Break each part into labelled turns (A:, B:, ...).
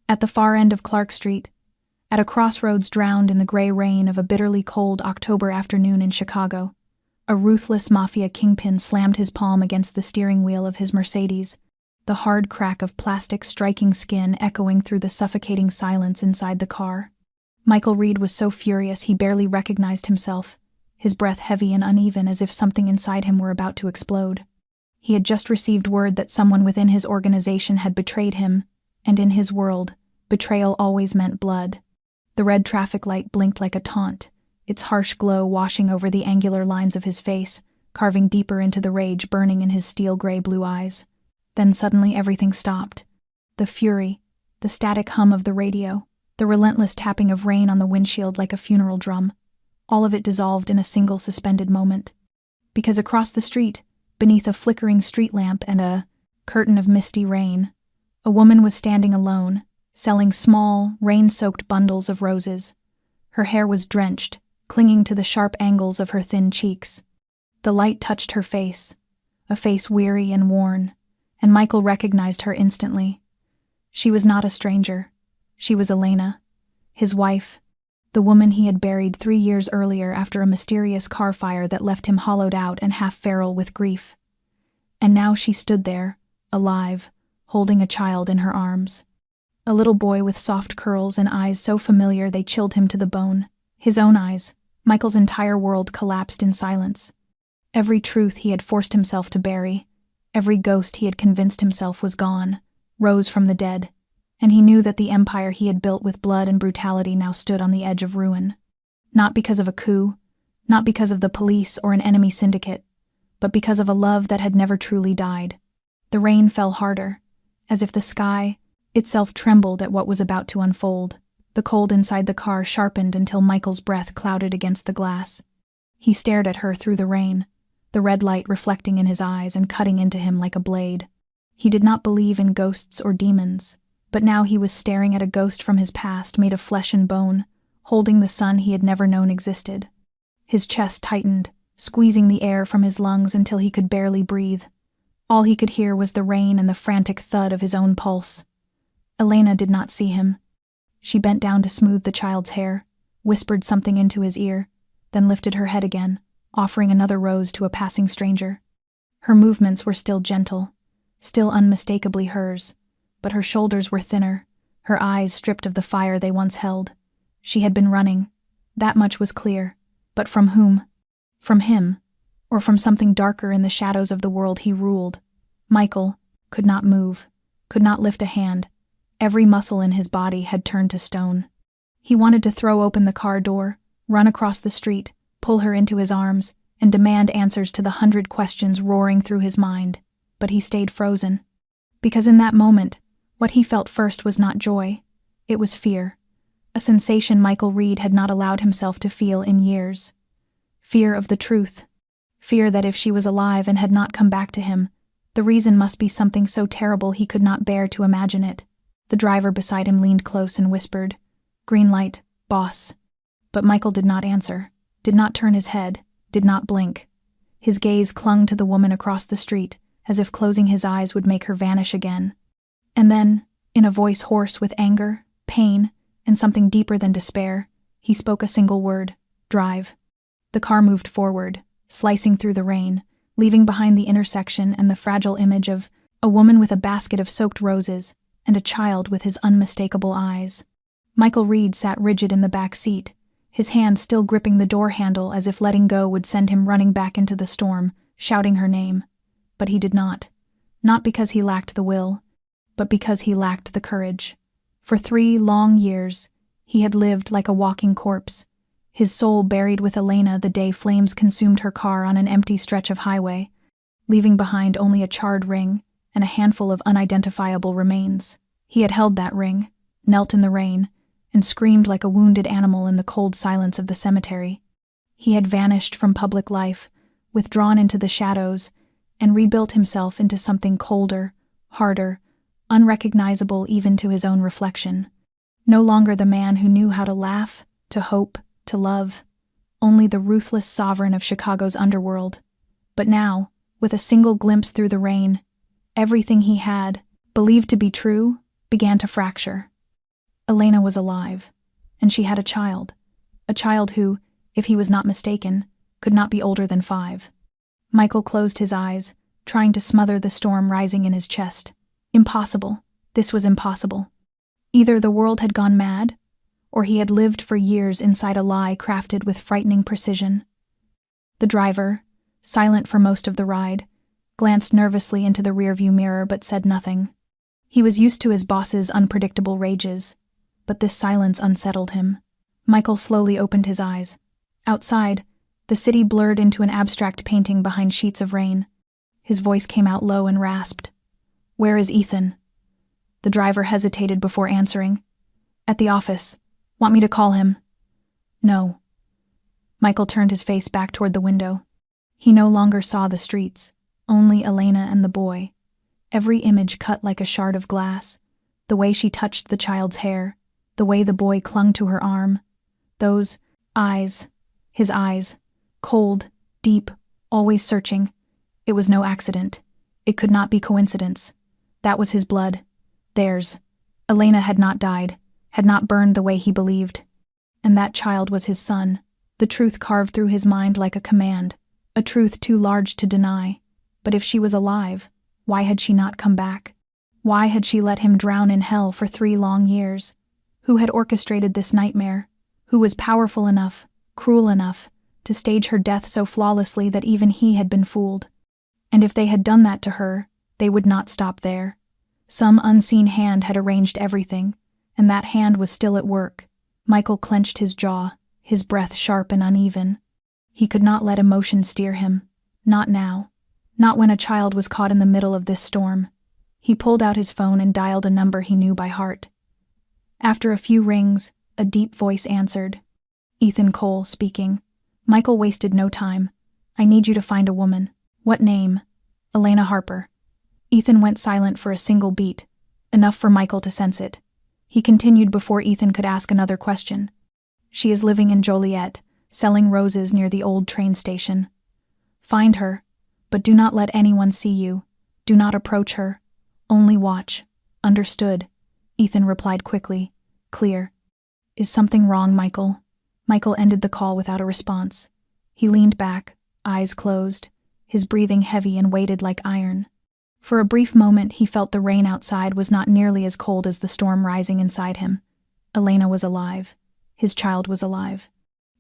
A: At the far end of Clark Street, at a crossroads drowned in the gray rain of a bitterly cold October afternoon in Chicago, a ruthless mafia kingpin slammed his palm against the steering wheel of his Mercedes, the hard crack of plastic striking skin echoing through the suffocating silence inside the car. Michael Reed was so furious he barely recognized himself, his breath heavy and uneven as if something inside him were about to explode. He had just received word that someone within his organization had betrayed him, and in his world, betrayal always meant blood. The red traffic light blinked like a taunt, its harsh glow washing over the angular lines of his face, carving deeper into the rage burning in his steel-gray blue eyes. Then suddenly everything stopped. The fury, the static hum of the radio, the relentless tapping of rain on the windshield like a funeral drum, all of it dissolved in a single suspended moment. Because across the street, beneath a flickering street lamp and a curtain of misty rain, a woman was standing alone, selling small, rain-soaked bundles of roses. Her hair was drenched, clinging to the sharp angles of her thin cheeks. The light touched her face, a face weary and worn, and Michael recognized her instantly. She was not a stranger. She was Elena, his wife, the woman he had buried 3 years earlier after a mysterious car fire that left him hollowed out and half-feral with grief. And now she stood there, alive, holding a child in her arms. A little boy with soft curls and eyes so familiar they chilled him to the bone. His own eyes. Michael's entire world collapsed in silence. Every truth he had forced himself to bury, every ghost he had convinced himself was gone, rose from the dead, and he knew that the empire he had built with blood and brutality now stood on the edge of ruin. Not because of a coup, not because of the police or an enemy syndicate, but because of a love that had never truly died. The rain fell harder, as if the sky itself trembled at what was about to unfold. The cold inside the car sharpened until Michael's breath clouded against the glass. He stared at her through the rain, the red light reflecting in his eyes and cutting into him like a blade. He did not believe in ghosts or demons, but now he was staring at a ghost from his past made of flesh and bone, holding the son he had never known existed. His chest tightened, squeezing the air from his lungs until he could barely breathe. All he could hear was the rain and the frantic thud of his own pulse. Elena did not see him. She bent down to smooth the child's hair, whispered something into his ear, then lifted her head again, offering another rose to a passing stranger. Her movements were still gentle, still unmistakably hers, but her shoulders were thinner, her eyes stripped of the fire they once held. She had been running, that much was clear, but from whom? From him, or from something darker in the shadows of the world he ruled. Michael could not move, could not lift a hand. Every muscle in his body had turned to stone. He wanted to throw open the car door, run across the street, pull her into his arms, and demand answers to the 100 questions roaring through his mind, but he stayed frozen. Because in that moment, what he felt first was not joy, it was fear, a sensation Michael Reed had not allowed himself to feel in years. Fear of the truth, fear that if she was alive and had not come back to him, the reason must be something so terrible he could not bear to imagine it. The driver beside him leaned close and whispered, "Green light, boss." But Michael did not answer, did not turn his head, did not blink. His gaze clung to the woman across the street, as if closing his eyes would make her vanish again. And then, in a voice hoarse with anger, pain, and something deeper than despair, he spoke a single word, "Drive." The car moved forward, slicing through the rain, leaving behind the intersection and the fragile image of a woman with a basket of soaked roses, and a child with his unmistakable eyes. Michael Reed sat rigid in the back seat, his hand still gripping the door handle as if letting go would send him running back into the storm, shouting her name. But he did not. Not because he lacked the will, but because he lacked the courage. For 3 long years, he had lived like a walking corpse, his soul buried with Elena the day flames consumed her car on an empty stretch of highway, leaving behind only a charred ring and a handful of unidentifiable remains. He had held that ring, knelt in the rain, and screamed like a wounded animal in the cold silence of the cemetery. He had vanished from public life, withdrawn into the shadows, and rebuilt himself into something colder, harder, unrecognizable even to his own reflection. No longer the man who knew how to laugh, to hope, to love, only the ruthless sovereign of Chicago's underworld. But now, with a single glimpse through the rain, everything he had, believed to be true, began to fracture. Elena was alive, and she had a child who, if he was not mistaken, could not be older than 5. Michael closed his eyes, trying to smother the storm rising in his chest. Impossible. This was impossible. Either the world had gone mad, or he had lived for years inside a lie crafted with frightening precision. The driver, silent for most of the ride, glanced nervously into the rearview mirror but said nothing. He was used to his boss's unpredictable rages, but this silence unsettled him. Michael slowly opened his eyes. Outside, the city blurred into an abstract painting behind sheets of rain. His voice came out low and rasped. "Where is Ethan?" The driver hesitated before answering. "At the office. Want me to call him?" "No." Michael turned his face back toward the window. He no longer saw the streets, only Elena and the boy. Every image cut like a shard of glass. The way she touched the child's hair, the way the boy clung to her arm. Those eyes, his eyes, cold, deep, always searching. It was no accident. It could not be coincidence. That was his blood. Theirs. Elena had not died, had not burned the way he believed. And that child was his son. The truth carved through his mind like a command, a truth too large to deny. But if she was alive, why had she not come back? Why had she let him drown in hell for 3 long years? Who had orchestrated this nightmare? Who was powerful enough, cruel enough, to stage her death so flawlessly that even he had been fooled? And if they had done that to her, they would not stop there. Some unseen hand had arranged everything, and that hand was still at work. Michael clenched his jaw, his breath sharp and uneven. He could not let emotion steer him. Not now. Not when a child was caught in the middle of this storm. He pulled out his phone and dialed a number he knew by heart. After a few rings, a deep voice answered. Ethan Cole speaking. Michael wasted no time. "I need you to find a woman." "What name?" "Elena Harper." Ethan went silent for a single beat, enough for Michael to sense it. He continued before Ethan could ask another question. "She is living in Joliet, selling roses near the old train station. Find her, but do not let anyone see you. Do not approach her. Only watch." "Understood," Ethan replied quickly, clear. "Is something wrong, Michael?" Michael ended the call without a response. He leaned back, eyes closed, his breathing heavy and weighted like iron. For a brief moment he felt the rain outside was not nearly as cold as the storm rising inside him. Elena was alive. His child was alive.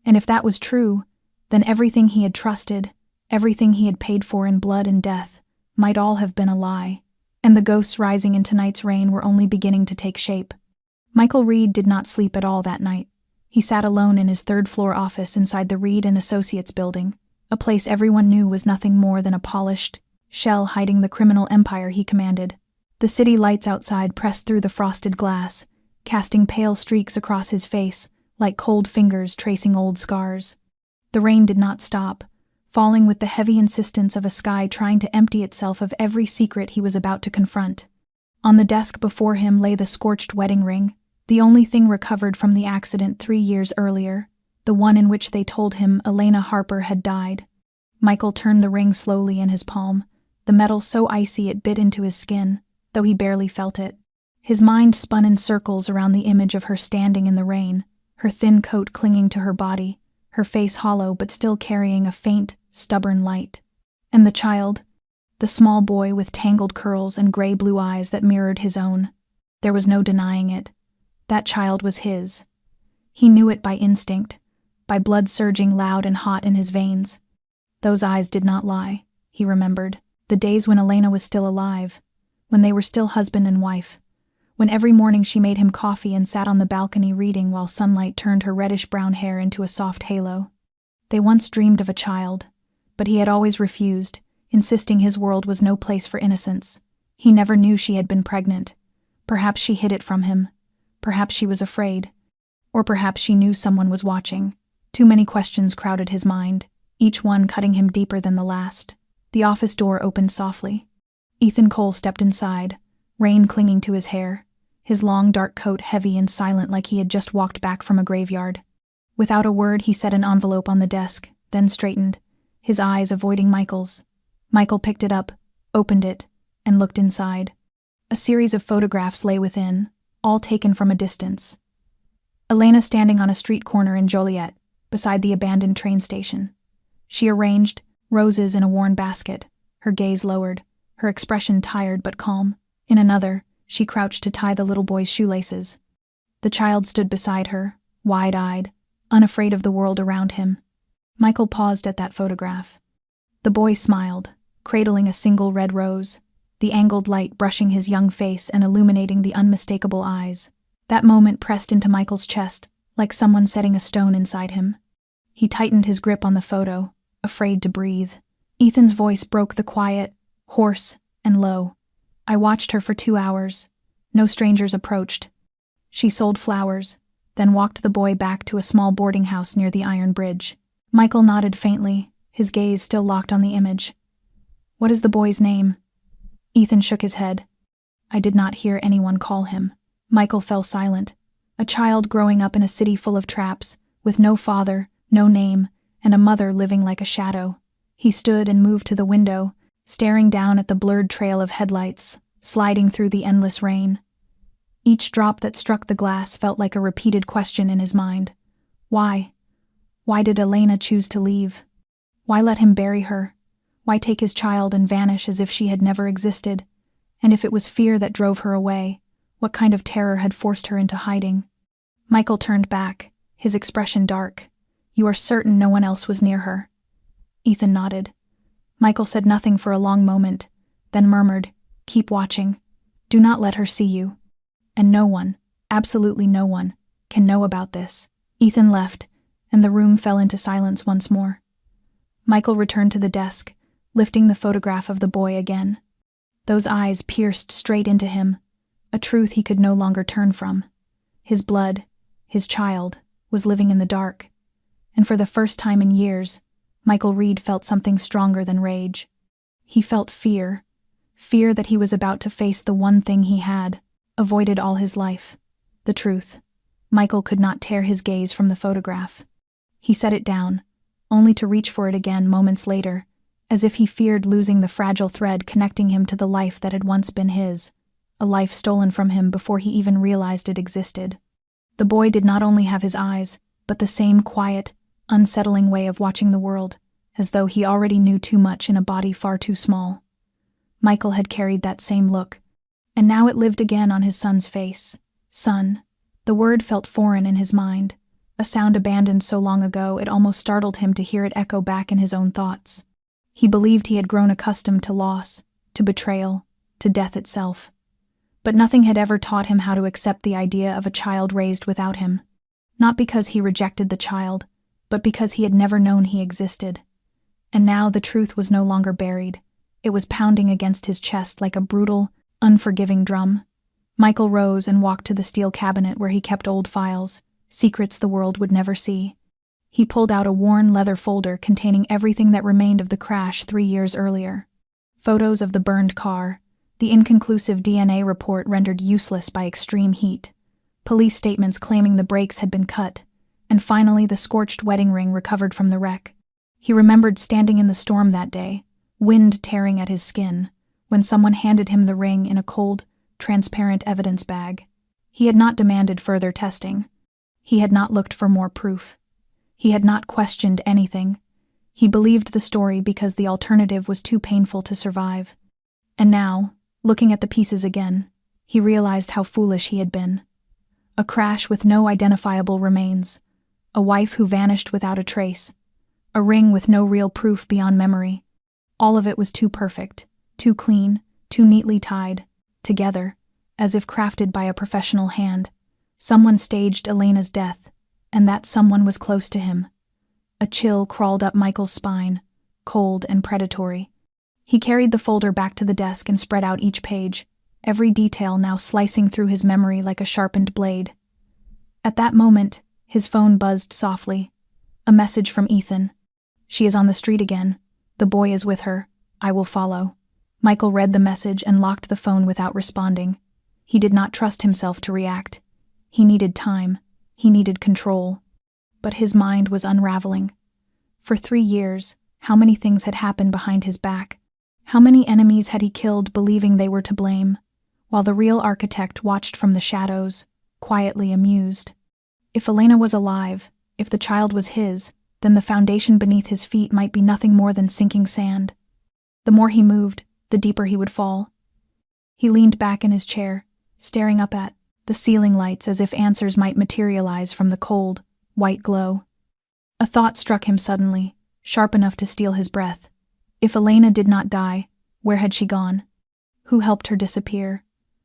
A: And if that was true, then everything he had trusted, everything he had paid for in blood and death, might all have been a lie. And the ghosts rising in tonight's rain were only beginning to take shape. Michael Reed did not sleep at all that night. He sat alone in his 3rd-floor office inside the Reed and Associates building, a place everyone knew was nothing more than a polished shell hiding the criminal empire he commanded. The city lights outside pressed through the frosted glass, casting pale streaks across his face, like cold fingers tracing old scars. The rain did not stop, falling with the heavy insistence of a sky trying to empty itself of every secret he was about to confront. On the desk before him lay the scorched wedding ring, the only thing recovered from the accident 3 years earlier, the one in which they told him Elena Harper had died. Michael turned the ring slowly in his palm, the metal so icy it bit into his skin, though he barely felt it. His mind spun in circles around the image of her standing in the rain, her thin coat clinging to her body, her face hollow but still carrying a faint, stubborn light. And the child, the small boy with tangled curls and gray-blue eyes that mirrored his own. There was no denying it. That child was his. He knew it by instinct, by blood surging loud and hot in his veins. Those eyes did not lie, he remembered. The days when Elena was still alive, when they were still husband and wife, when every morning she made him coffee and sat on the balcony reading while sunlight turned her reddish-brown hair into a soft halo. They once dreamed of a child, but he had always refused, insisting his world was no place for innocence. He never knew she had been pregnant. Perhaps she hid it from him. Perhaps she was afraid. Or perhaps she knew someone was watching. Too many questions crowded his mind, each one cutting him deeper than the last. The office door opened softly. Ethan Cole stepped inside, rain clinging to his hair, his long dark coat heavy and silent like he had just walked back from a graveyard. Without a word he set an envelope on the desk, then straightened, his eyes avoiding Michael's. Michael picked it up, opened it, and looked inside. A series of photographs lay within, all taken from a distance. Elena standing on a street corner in Joliet, beside the abandoned train station. She arranged roses in a worn basket, her gaze lowered, her expression tired but calm. In another, she crouched to tie the little boy's shoelaces. The child stood beside her, wide-eyed, unafraid of the world around him. Michael paused at that photograph. The boy smiled, cradling a single red rose, the angled light brushing his young face and illuminating the unmistakable eyes. That moment pressed into Michael's chest, like someone setting a stone inside him. He tightened his grip on the photo, afraid to breathe. Ethan's voice broke the quiet, hoarse and low. I watched her for 2 hours. No strangers approached. She sold flowers, then walked the boy back to a small boarding house near the Iron Bridge. Michael nodded faintly, his gaze still locked on the image. What is the boy's name? Ethan shook his head. I did not hear anyone call him. Michael fell silent. A child growing up in a city full of traps, with no father, no name, and a mother living like a shadow. He stood and moved to the window, staring down at the blurred trail of headlights, sliding through the endless rain. Each drop that struck the glass felt like a repeated question in his mind. Why? Why did Elena choose to leave? Why let him bury her? Why take his child and vanish as if she had never existed? And if it was fear that drove her away, what kind of terror had forced her into hiding? Michael turned back, his expression dark. You are certain no one else was near her? Ethan nodded. Michael said nothing for a long moment, then murmured, Keep watching. Do not let her see you. And no one, absolutely no one, can know about this. Ethan left, and the room fell into silence once more. Michael returned to the desk, lifting the photograph of the boy again. Those eyes pierced straight into him, a truth he could no longer turn from. His blood, his child, was living in the dark. And for the first time in years, Michael Reed felt something stronger than rage. He felt fear. Fear that he was about to face the one thing he had avoided all his life. The truth. Michael could not tear his gaze from the photograph. He set it down, only to reach for it again moments later, as if he feared losing the fragile thread connecting him to the life that had once been his, a life stolen from him before he even realized it existed. The boy did not only have his eyes, but the same quiet, unsettling way of watching the world, as though he already knew too much in a body far too small. Michael had carried that same look, and now it lived again on his son's face. Son. The word felt foreign in his mind, a sound abandoned so long ago it almost startled him to hear it echo back in his own thoughts. He believed he had grown accustomed to loss, to betrayal, to death itself. But nothing had ever taught him how to accept the idea of a child raised without him. Not because he rejected the child, but because he had never known he existed. And now the truth was no longer buried. It was pounding against his chest like a brutal, unforgiving drum. Michael rose and walked to the steel cabinet where he kept old files, secrets the world would never see. He pulled out a worn leather folder containing everything that remained of the crash 3 years earlier. Photos of the burned car, the inconclusive DNA report rendered useless by extreme heat, police statements claiming the brakes had been cut, and finally the scorched wedding ring recovered from the wreck. He remembered standing in the storm that day, wind tearing at his skin, when someone handed him the ring in a cold, transparent evidence bag. He had not demanded further testing. He had not looked for more proof. He had not questioned anything. He believed the story because the alternative was too painful to survive. And now, looking at the pieces again, he realized how foolish he had been. A crash with no identifiable remains, a wife who vanished without a trace, a ring with no real proof beyond memory. All of it was too perfect, too clean, too neatly tied, together, as if crafted by a professional hand. Someone staged Elena's death, and that someone was close to him. A chill crawled up Michael's spine, cold and predatory. He carried the folder back to the desk and spread out each page, every detail now slicing through his memory like a sharpened blade. At that moment, his phone buzzed softly. A message from Ethan. She is on the street again. The boy is with her. I will follow. Michael read the message and locked the phone without responding. He did not trust himself to react. He needed time. He needed control. But his mind was unraveling. For 3 years, how many things had happened behind his back? How many enemies had he killed believing they were to blame? while the real architect watched from the shadows, quietly amused. If Elena was alive, if the child was his, then the foundation beneath his feet might be nothing more than sinking sand. The more he moved, the deeper he would fall. He leaned back in his chair, staring up at the ceiling lights as if answers might materialize from the cold, white glow. A thought struck him suddenly, sharp enough to steal his breath. If Elena did not die, where had she gone? Who helped her disappear?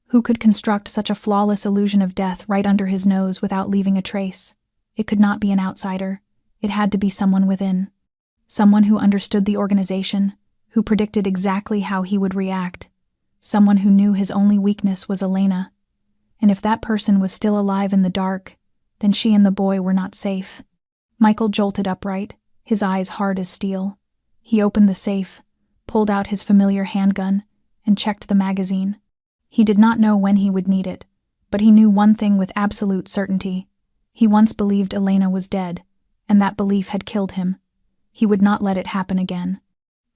A: Who could construct such a flawless illusion of death right under his nose without leaving a trace? It could not be an outsider. It had to be someone within. Someone who understood the organization, who predicted exactly how he would react. Someone who knew his only weakness was Elena. And if that person was still alive in the dark, then she and the boy were not safe. Michael jolted upright, his eyes hard as steel. He opened the safe, pulled out his familiar handgun, and checked the magazine. He did not know when he would need it, but he knew one thing with absolute certainty. He once believed Elena was dead, and that belief had killed him. He would not let it happen again.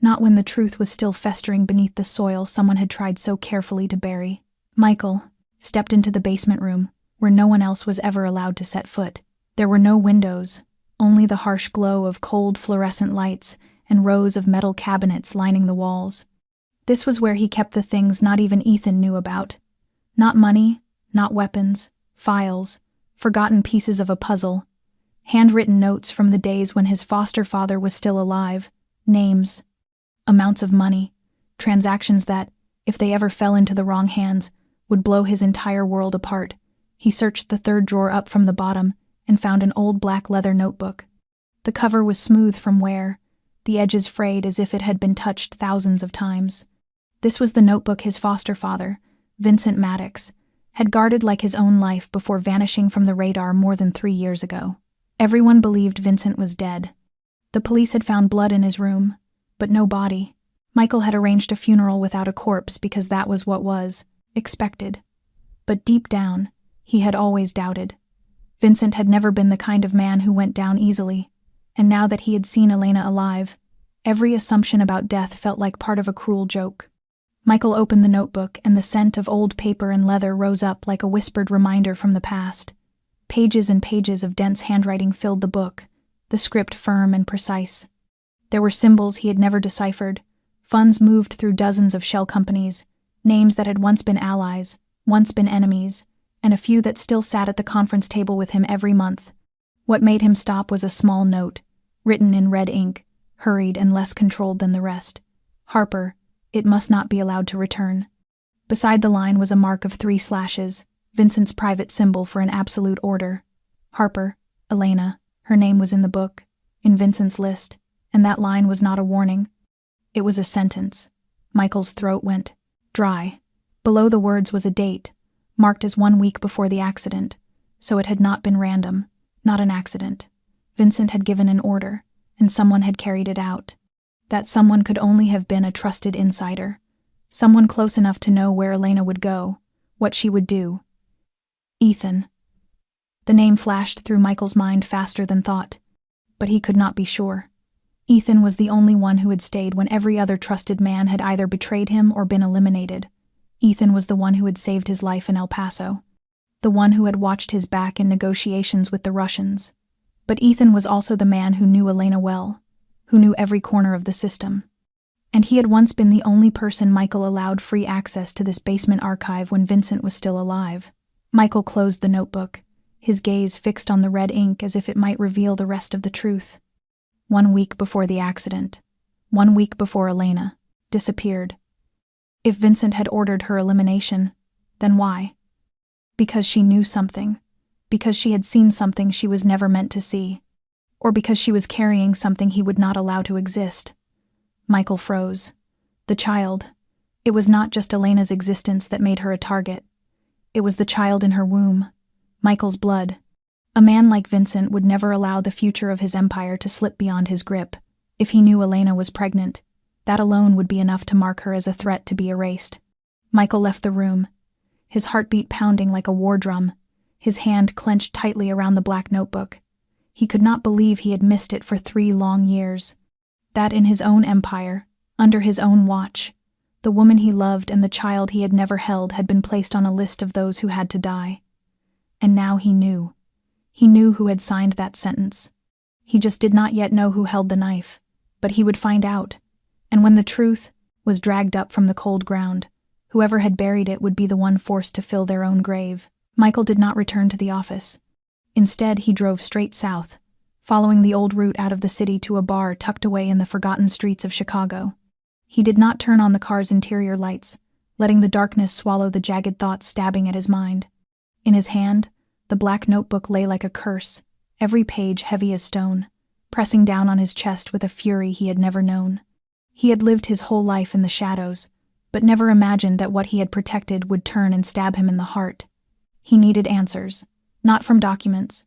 A: Not when the truth was still festering beneath the soil someone had tried so carefully to bury. Michael stepped into the basement room, where no one else was ever allowed to set foot. There were no windows, only the harsh glow of cold fluorescent lights and rows of metal cabinets lining the walls. This was where he kept the things not even Ethan knew about. Not money, not weapons, files, forgotten pieces of a puzzle, handwritten notes from the days when his foster father was still alive, names, amounts of money, transactions that, if they ever fell into the wrong hands, would blow his entire world apart. He searched the third drawer up from the bottom and found an old black leather notebook. The cover was smooth from wear, the edges frayed as if it had been touched thousands of times. This was the notebook his foster father, Vincent Maddox, had guarded like his own life before vanishing from the radar more than 3 years ago. Everyone believed Vincent was dead. The police had found blood in his room, but no body. Michael had arranged a funeral without a corpse because that was what was expected. But deep down, he had always doubted. Vincent had never been the kind of man who went down easily, and now that he had seen Elena alive, every assumption about death felt like part of a cruel joke. Michael opened the notebook, and the scent of old paper and leather rose up like a whispered reminder from the past. Pages and pages of dense handwriting filled the book, the script firm and precise. There were symbols he had never deciphered, funds moved through dozens of shell companies, names that had once been allies, once been enemies, and a few that still sat at the conference table with him every month. What made him stop was a small note, written in red ink, hurried and less controlled than the rest. Harper, it must not be allowed to return. Beside the line was a mark of 3 slashes, Vincent's private symbol for an absolute order. Harper, Elena, her name was in the book, in Vincent's list, and that line was not a warning. It was a sentence. Michael's throat went dry. Below the words was a date, marked as 1 week before the accident, so it had not been random, not an accident. Vincent had given an order, and someone had carried it out. That someone could only have been a trusted insider, someone close enough to know where Elena would go, what she would do. Ethan. The name flashed through Michael's mind faster than thought, but he could not be sure. Ethan was the only one who had stayed when every other trusted man had either betrayed him or been eliminated. Ethan was the one who had saved his life in El Paso, the one who had watched his back in negotiations with the Russians. But Ethan was also the man who knew Elena well, who knew every corner of the system. And he had once been the only person Michael allowed free access to this basement archive when Vincent was still alive. Michael closed the notebook, his gaze fixed on the red ink as if it might reveal the rest of the truth. 1 week before the accident, 1 week before Elena disappeared. If Vincent had ordered her elimination, then why? Because she knew something, because she had seen something she was never meant to see, or because she was carrying something he would not allow to exist. Michael froze. The child. It was not just Elena's existence that made her a target. It was the child in her womb, Michael's blood. A man like Vincent would never allow the future of his empire to slip beyond his grip. If he knew Elena was pregnant, that alone would be enough to mark her as a threat to be erased. Michael left the room, his heartbeat pounding like a war drum, his hand clenched tightly around the black notebook. He could not believe he had missed it for 3 long years. That in his own empire, under his own watch, The woman he loved and the child he had never held had been placed on a list of those who had to die. And now he knew. He knew who had signed that sentence. He just did not yet know who held the knife, but he would find out. And when the truth was dragged up from the cold ground, whoever had buried it would be the one forced to fill their own grave. Michael did not return to the office. Instead, he drove straight south, following the old route out of the city to a bar tucked away in the forgotten streets of Chicago. He did not turn on the car's interior lights, letting the darkness swallow the jagged thoughts stabbing at his mind. In his hand, the black notebook lay like a curse, every page heavy as stone, pressing down on his chest with a fury he had never known. He had lived his whole life in the shadows, but never imagined that what he had protected would turn and stab him in the heart. He needed answers, not from documents,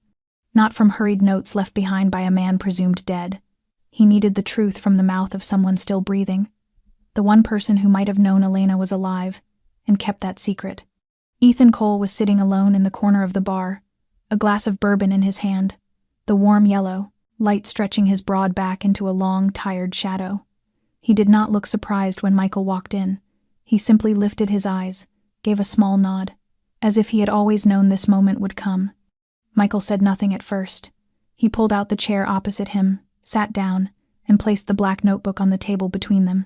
A: not from hurried notes left behind by a man presumed dead. He needed the truth from the mouth of someone still breathing. The one person who might have known Elena was alive, and kept that secret. Ethan Cole was sitting alone in the corner of the bar, a glass of bourbon in his hand, the warm yellow, light stretching his broad back into a long, tired shadow. He did not look surprised when Michael walked in. He simply lifted his eyes, gave a small nod, as if he had always known this moment would come. Michael said nothing at first. He pulled out the chair opposite him, sat down, and placed the black notebook on the table between them.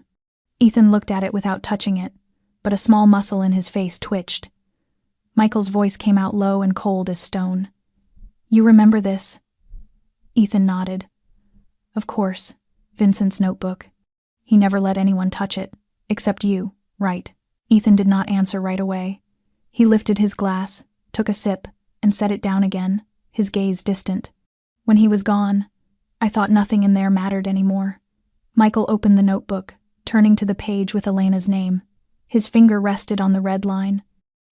A: Ethan looked at it without touching it, but a small muscle in his face twitched. Michael's voice came out low and cold as stone. "You remember this?" Ethan nodded. "Of course, Vincent's notebook. He never let anyone touch it, except you, right?" Ethan did not answer right away. He lifted his glass, took a sip, and set it down again, his gaze distant. When he was gone, I thought nothing in there mattered anymore. Michael opened the notebook, turning to the page with Elena's name. His finger rested on the red line.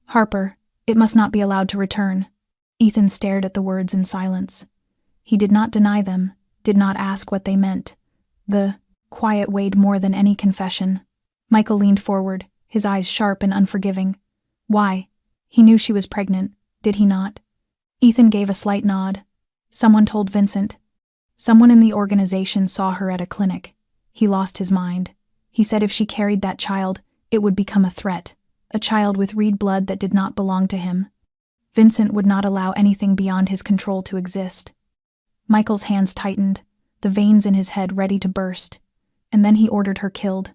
A: "Harper, it must not be allowed to return." Ethan stared at the words in silence. He did not deny them, did not ask what they meant. The quiet weighed more than any confession. Michael leaned forward, his eyes sharp and unforgiving. Why? He knew she was pregnant, did he not? Ethan gave a slight nod. Someone told Vincent. Someone in the organization saw her at a clinic. He lost his mind. He said if she carried that child, it would become a threat, a child with red blood that did not belong to him. Vincent would not allow anything beyond his control to exist. Michael's hands tightened, the veins in his head ready to burst, and then he ordered her killed.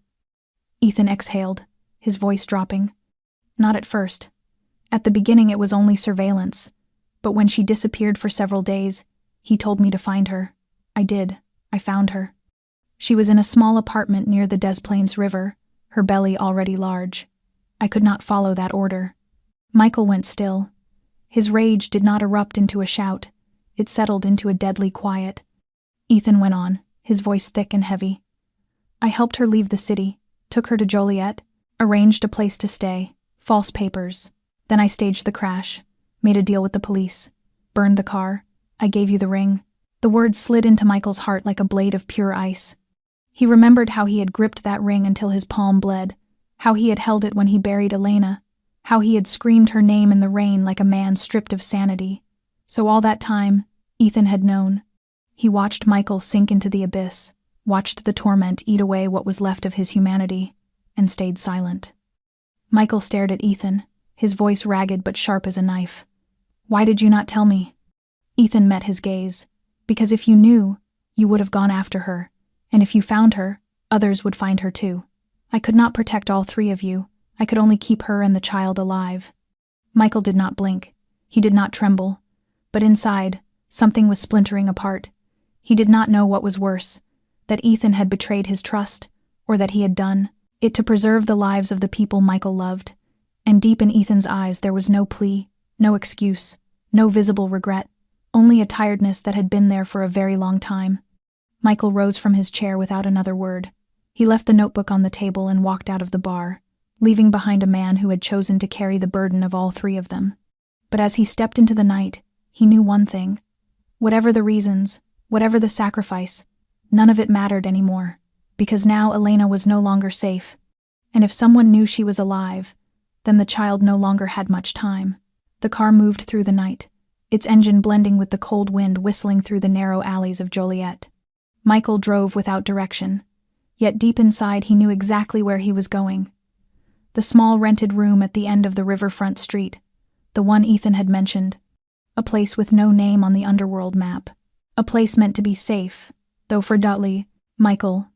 A: Ethan exhaled, his voice dropping. Not at first. At the beginning it was only surveillance, but when she disappeared for several days, he told me to find her. I did. I found her. She was in a small apartment near the Des Plaines River, her belly already large. I could not follow that order. Michael went still. His rage did not erupt into a shout. It settled into a deadly quiet. Ethan went on, his voice thick and heavy. I helped her leave the city, took her to Joliet, arranged a place to stay, false papers. Then I staged the crash, made a deal with the police, burned the car. I gave you the ring. The words slid into Michael's heart like a blade of pure ice. He remembered how he had gripped that ring until his palm bled, how he had held it when he buried Elena, how he had screamed her name in the rain like a man stripped of sanity. So all that time, Ethan had known. He watched Michael sink into the abyss, watched the torment eat away what was left of his humanity, and stayed silent. Michael stared at Ethan, his voice ragged but sharp as a knife. Why did you not tell me? Ethan met his gaze. Because if you knew, you would have gone after her, and if you found her, others would find her too. I could not protect all three of you. I could only keep her and the child alive. Michael did not blink. He did not tremble. But inside, something was splintering apart. He did not know what was worse, that Ethan had betrayed his trust, or that he had done it to preserve the lives of the people Michael loved. And deep in Ethan's eyes there was no plea, no excuse, no visible regret, only a tiredness that had been there for a very long time. Michael rose from his chair without another word. He left the notebook on the table and walked out of the bar, leaving behind a man who had chosen to carry the burden of all three of them. But as he stepped into the night, he knew one thing. Whatever the reasons, whatever the sacrifice, none of it mattered anymore, because now Elena was no longer safe, and if someone knew she was alive, then the child no longer had much time. The car moved through the night, its engine blending with the cold wind whistling through the narrow alleys of Joliet. Michael drove without direction, yet deep inside he knew exactly where he was going. The small rented room at the end of the riverfront street, the one Ethan had mentioned. A place with no name on the Underworld map. A place meant to be safe, though for Dudley, Michael,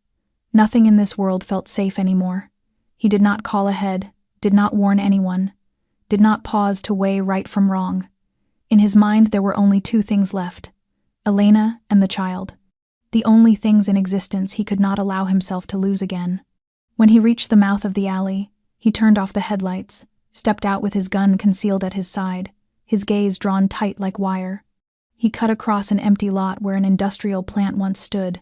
A: nothing in this world felt safe anymore. He did not call ahead, did not warn anyone, did not pause to weigh right from wrong. In his mind there were only two things left: Elena and the child. The only things in existence he could not allow himself to lose again. When he reached the mouth of the alley, he turned off the headlights, stepped out with his gun concealed at his side, his gaze drawn tight like wire. He cut across an empty lot where an industrial plant once stood,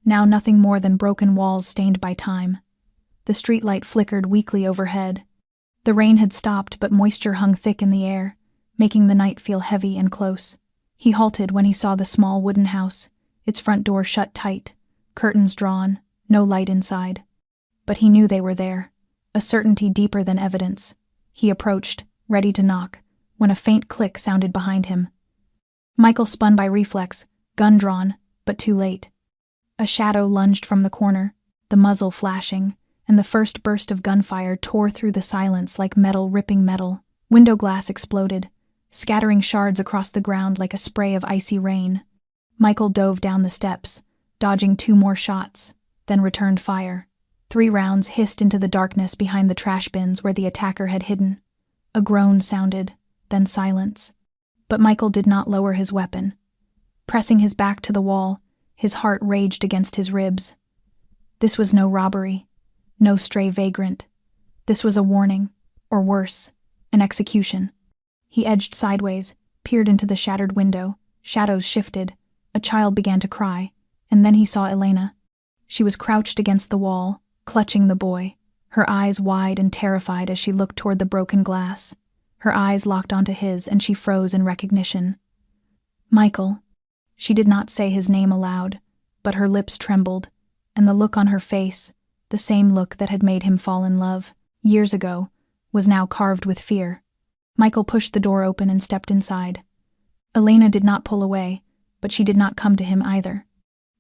A: now nothing more than broken walls stained by time. The streetlight flickered weakly overhead. The rain had stopped, but moisture hung thick in the air, making the night feel heavy and close. He halted when he saw the small wooden house, its front door shut tight, curtains drawn, no light inside. But he knew they were there, a certainty deeper than evidence. He approached, ready to knock, when a faint click sounded behind him. Michael spun by reflex, gun drawn, but too late. A shadow lunged from the corner, the muzzle flashing, and the first burst of gunfire tore through the silence like metal ripping metal. Window glass exploded, scattering shards across the ground like a spray of icy rain. Michael dove down the steps, dodging 2 more shots, then returned fire. 3 rounds hissed into the darkness behind the trash bins where the attacker had hidden. A groan sounded, then silence. But Michael did not lower his weapon. Pressing his back to the wall, his heart raged against his ribs. This was no robbery, no stray vagrant. This was a warning, or worse, an execution. He edged sideways, peered into the shattered window. Shadows shifted. A child began to cry, and then he saw Elena. She was crouched against the wall, clutching the boy, her eyes wide and terrified as she looked toward the broken glass. Her eyes locked onto his, and she froze in recognition. Michael. She did not say his name aloud, but her lips trembled, and the look on her face, the same look that had made him fall in love, years ago, was now carved with fear. Michael pushed the door open and stepped inside. Elena did not pull away, but she did not come to him either.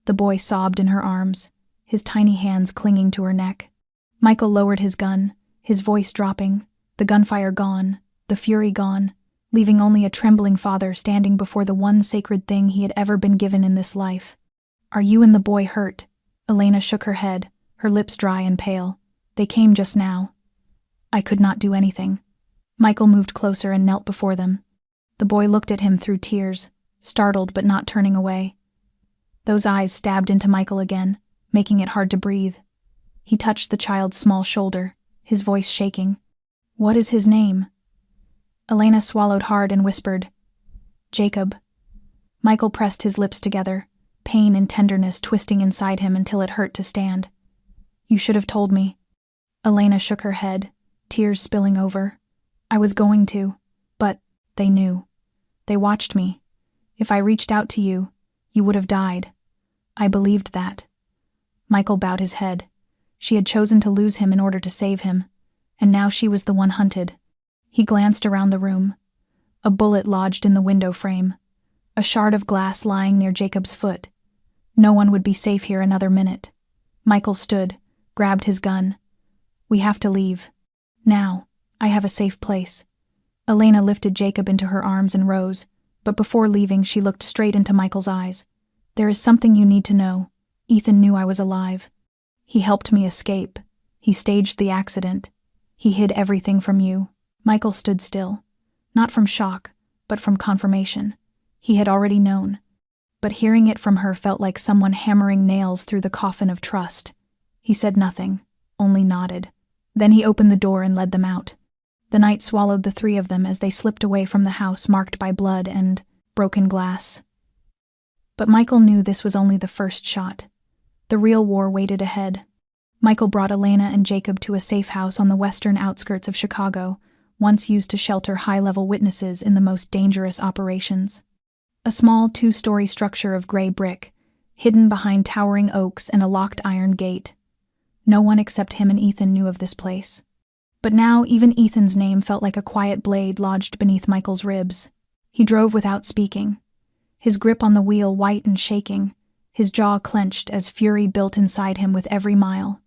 A: The boy sobbed in her arms, his tiny hands clinging to her neck. Michael lowered his gun, his voice dropping, the gunfire gone, the fury gone, leaving only a trembling father standing before the one sacred thing he had ever been given in this life. "Are you and the boy hurt?" Elena shook her head, her lips dry and pale. "They came just now." "I could not do anything." Michael moved closer and knelt before them. The boy looked at him through tears, startled but not turning away. Those eyes stabbed into Michael again, making it hard to breathe. He touched the child's small shoulder, his voice shaking. "What is his name?" Elena swallowed hard and whispered, "Jacob." Michael pressed his lips together, pain and tenderness twisting inside him until it hurt to stand. "You should have told me." Elena shook her head, tears spilling over. "I was going to, but they knew. They watched me. If I reached out to you, you would have died. I believed that." Michael bowed his head. She had chosen to lose him in order to save him, and now she was the one hunted. He glanced around the room. A bullet lodged in the window frame, a shard of glass lying near Jacob's foot. No one would be safe here another minute. Michael stood, grabbed his gun. "We have to leave. Now. I have a safe place." Elena lifted Jacob into her arms and rose, but before leaving she looked straight into Michael's eyes. "There is something you need to know. Ethan knew I was alive. He helped me escape. He staged the accident. He hid everything from you." Michael stood still, not from shock, but from confirmation. He had already known, but hearing it from her felt like someone hammering nails through the coffin of trust. He said nothing, only nodded. Then he opened the door and led them out. The night swallowed the 3 of them as they slipped away from the house marked by blood and broken glass. But Michael knew this was only the first shot. The real war waited ahead. Michael brought Elena and Jacob to a safe house on the western outskirts of Chicago, once used to shelter high-level witnesses in the most dangerous operations. A small 2-story structure of gray brick, hidden behind towering oaks and a locked iron gate. No one except him and Ethan knew of this place. But now even Ethan's name felt like a quiet blade lodged beneath Michael's ribs. He drove without speaking, his grip on the wheel white and shaking, his jaw clenched as fury built inside him with every mile.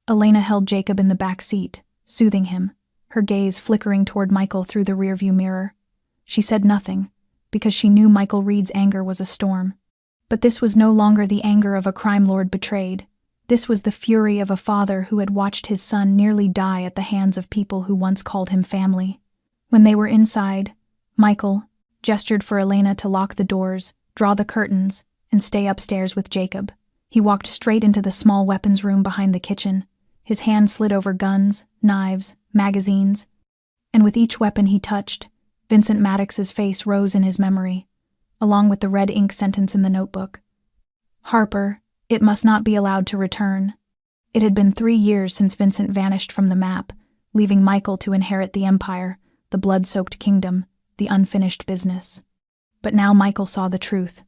A: Elena held Jacob in the back seat, soothing him, her gaze flickering toward Michael through the rearview mirror. She said nothing, because she knew Michael Reed's anger was a storm. But this was no longer the anger of a crime lord betrayed. This was the fury of a father who had watched his son nearly die at the hands of people who once called him family. When they were inside, Michael gestured for Elena to lock the doors, draw the curtains, and stay upstairs with Jacob. He walked straight into the small weapons room behind the kitchen. His hand slid over guns, knives, magazines, and with each weapon he touched, Vincent Maddox's face rose in his memory, along with the red ink sentence in the notebook. Harper, it must not be allowed to return. It had been 3 years since Vincent vanished from the map, leaving Michael to inherit the empire, the blood-soaked kingdom, the unfinished business. But now Michael saw the truth.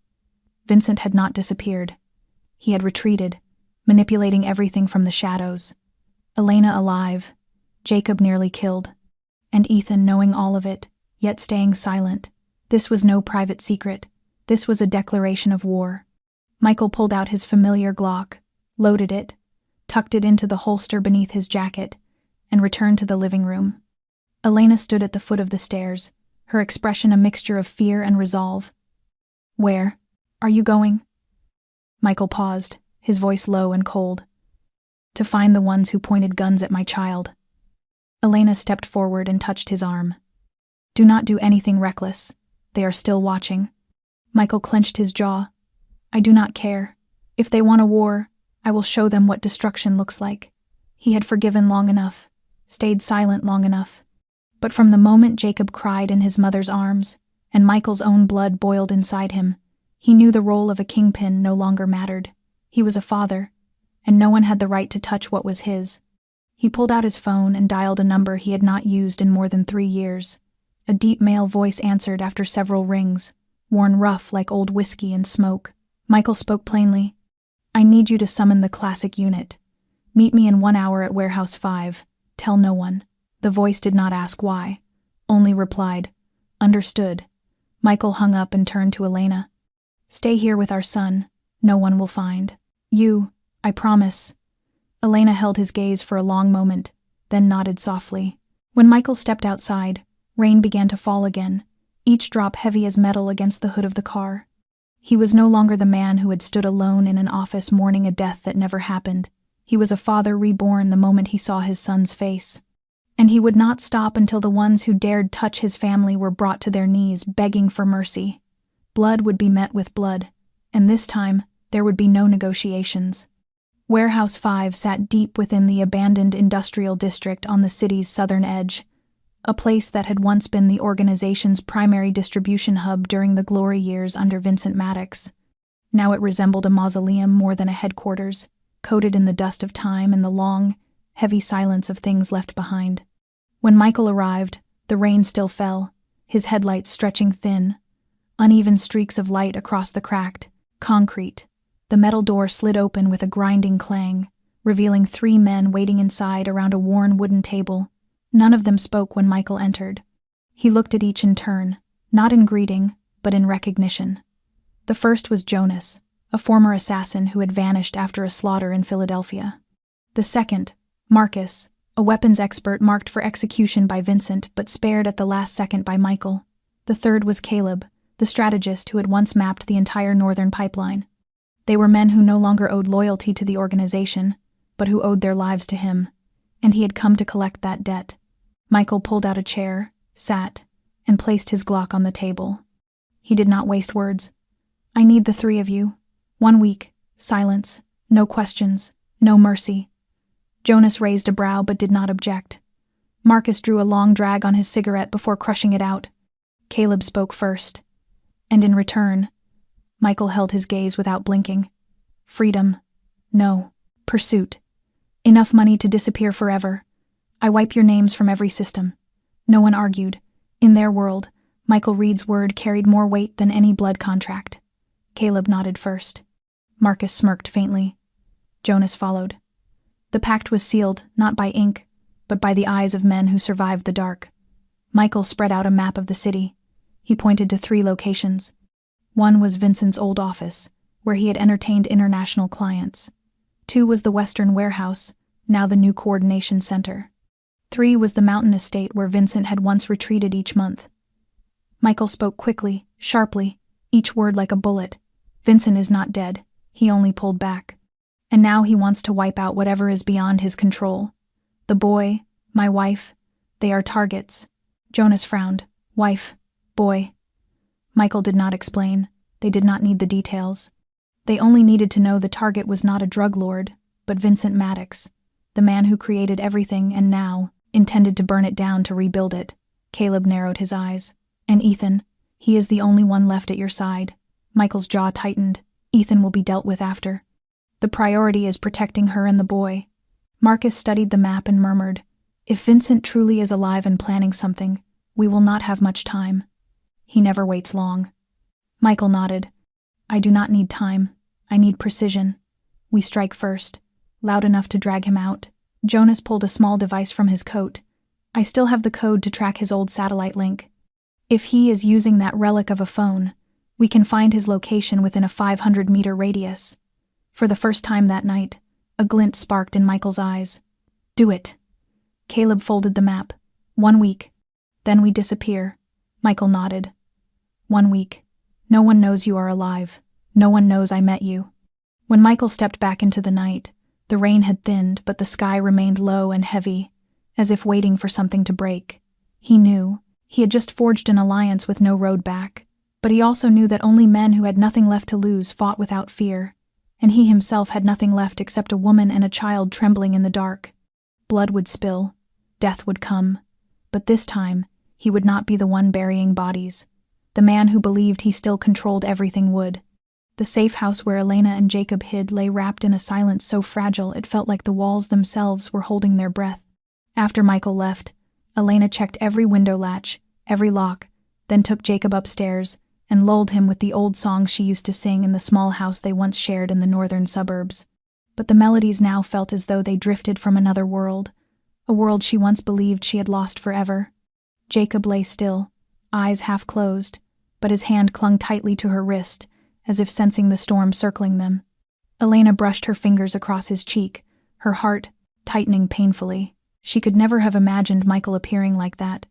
A: Vincent had not disappeared. He had retreated, manipulating everything from the shadows. Elena alive, Jacob nearly killed, and Ethan knowing all of it, yet staying silent. This was no private secret. This was a declaration of war. Michael pulled out his familiar Glock, loaded it, tucked it into the holster beneath his jacket, and returned to the living room. Elena stood at the foot of the stairs, her expression a mixture of fear and resolve. "Where are you going?" Michael paused, his voice low and cold. "To find the ones who pointed guns at my child." Elena stepped forward and touched his arm. "Do not do anything reckless. They are still watching." Michael clenched his jaw. "I do not care. If they want a war, I will show them what destruction looks like." He had forgiven long enough, stayed silent long enough. But from the moment Jacob cried in his mother's arms, and Michael's own blood boiled inside him, he knew the role of a kingpin no longer mattered. He was a father, and no one had the right to touch what was his. He pulled out his phone and dialed a number he had not used in more than 3 years. A deep male voice answered after several rings, worn rough like old whiskey and smoke. Michael spoke plainly. "I need you to summon the classic unit. Meet me in 1 hour at Warehouse 5. Tell no one." The voice did not ask why, only replied, "Understood." Michael hung up and turned to Elena. "Stay here with our son. No one will find you, I promise." Elena held his gaze for a long moment, then nodded softly. When Michael stepped outside, rain began to fall again, each drop heavy as metal against the hood of the car. He was no longer the man who had stood alone in an office mourning a death that never happened. He was a father reborn the moment he saw his son's face. And he would not stop until the ones who dared touch his family were brought to their knees, begging for mercy. Blood would be met with blood, and this time there would be no negotiations. Warehouse 5 sat deep within the abandoned industrial district on the city's southern edge, a place that had once been the organization's primary distribution hub during the glory years under Vincent Maddox. Now it resembled a mausoleum more than a headquarters, coated in the dust of time and the long, heavy silence of things left behind. When Michael arrived, the rain still fell, his headlights stretching thin, uneven streaks of light across the cracked concrete. The metal door slid open with a grinding clang, revealing 3 men waiting inside around a worn wooden table. None of them spoke when Michael entered. He looked at each in turn, not in greeting, but in recognition. The first was Jonas, a former assassin who had vanished after a slaughter in Philadelphia. The second, Marcus, a weapons expert marked for execution by Vincent but spared at the last second by Michael. The third was Caleb, the strategist who had once mapped the entire northern pipeline. They were men who no longer owed loyalty to the organization, but who owed their lives to him, and he had come to collect that debt. Michael pulled out a chair, sat, and placed his Glock on the table. He did not waste words. "I need the 3 of you. 1 week, silence, no questions, no mercy." Jonas raised a brow but did not object. Marcus drew a long drag on his cigarette before crushing it out. Caleb spoke first. And in return, Michael held his gaze without blinking. "Freedom. No. Pursuit. Enough money to disappear forever. I wipe your names from every system." No one argued. In their world, Michael Reed's word carried more weight than any blood contract. Caleb nodded first. Marcus smirked faintly. Jonas followed. The pact was sealed, not by ink, but by the eyes of men who survived the dark. Michael spread out a map of the city. He pointed to 3 locations. One was Vincent's old office, where he had entertained international clients. 2 was the Western Warehouse, now the new coordination center. 3 was the mountain estate where Vincent had once retreated each month. Michael spoke quickly, sharply, each word like a bullet. Vincent is not dead, he only pulled back. And now he wants to wipe out whatever is beyond his control. The boy, my wife, they are targets. Jonas frowned. Wife, boy. Michael did not explain. They did not need the details. They only needed to know the target was not a drug lord, but Vincent Maddox, the man who created everything and now intended to burn it down to rebuild it. Caleb narrowed his eyes. And Ethan, he is the only one left at your side. Michael's jaw tightened. Ethan will be dealt with after. The priority is protecting her and the boy. Marcus studied the map and murmured, if Vincent truly is alive and planning something, we will not have much time. He never waits long. Michael nodded. I do not need time. I need precision. We strike first, loud enough to drag him out. Jonas pulled a small device from his coat. I still have the code to track his old satellite link. If he is using that relic of a phone, we can find his location within a 500-meter radius. For the first time that night, a glint sparked in Michael's eyes. Do it. Caleb folded the map. 1 week. Then we disappear. Michael nodded. 1 week. No one knows you are alive. No one knows I met you. When Michael stepped back into the night, the rain had thinned, but the sky remained low and heavy, as if waiting for something to break. He knew. He had just forged an alliance with no road back, but he also knew that only men who had nothing left to lose fought without fear, and he himself had nothing left except a woman and a child trembling in the dark. Blood would spill. Death would come. But this time, he would not be the one burying bodies. The man who believed he still controlled everything would. The safe house where Elena and Jacob hid lay wrapped in a silence so fragile it felt like the walls themselves were holding their breath. After Michael left, Elena checked every window latch, every lock, then took Jacob upstairs and lulled him with the old songs she used to sing in the small house they once shared in the northern suburbs. But the melodies now felt as though they drifted from another world, a world she once believed she had lost forever. Jacob lay still, eyes half closed, but his hand clung tightly to her wrist, as if sensing the storm circling them. Elena brushed her fingers across his cheek, her heart tightening painfully. She could never have imagined Michael appearing like that,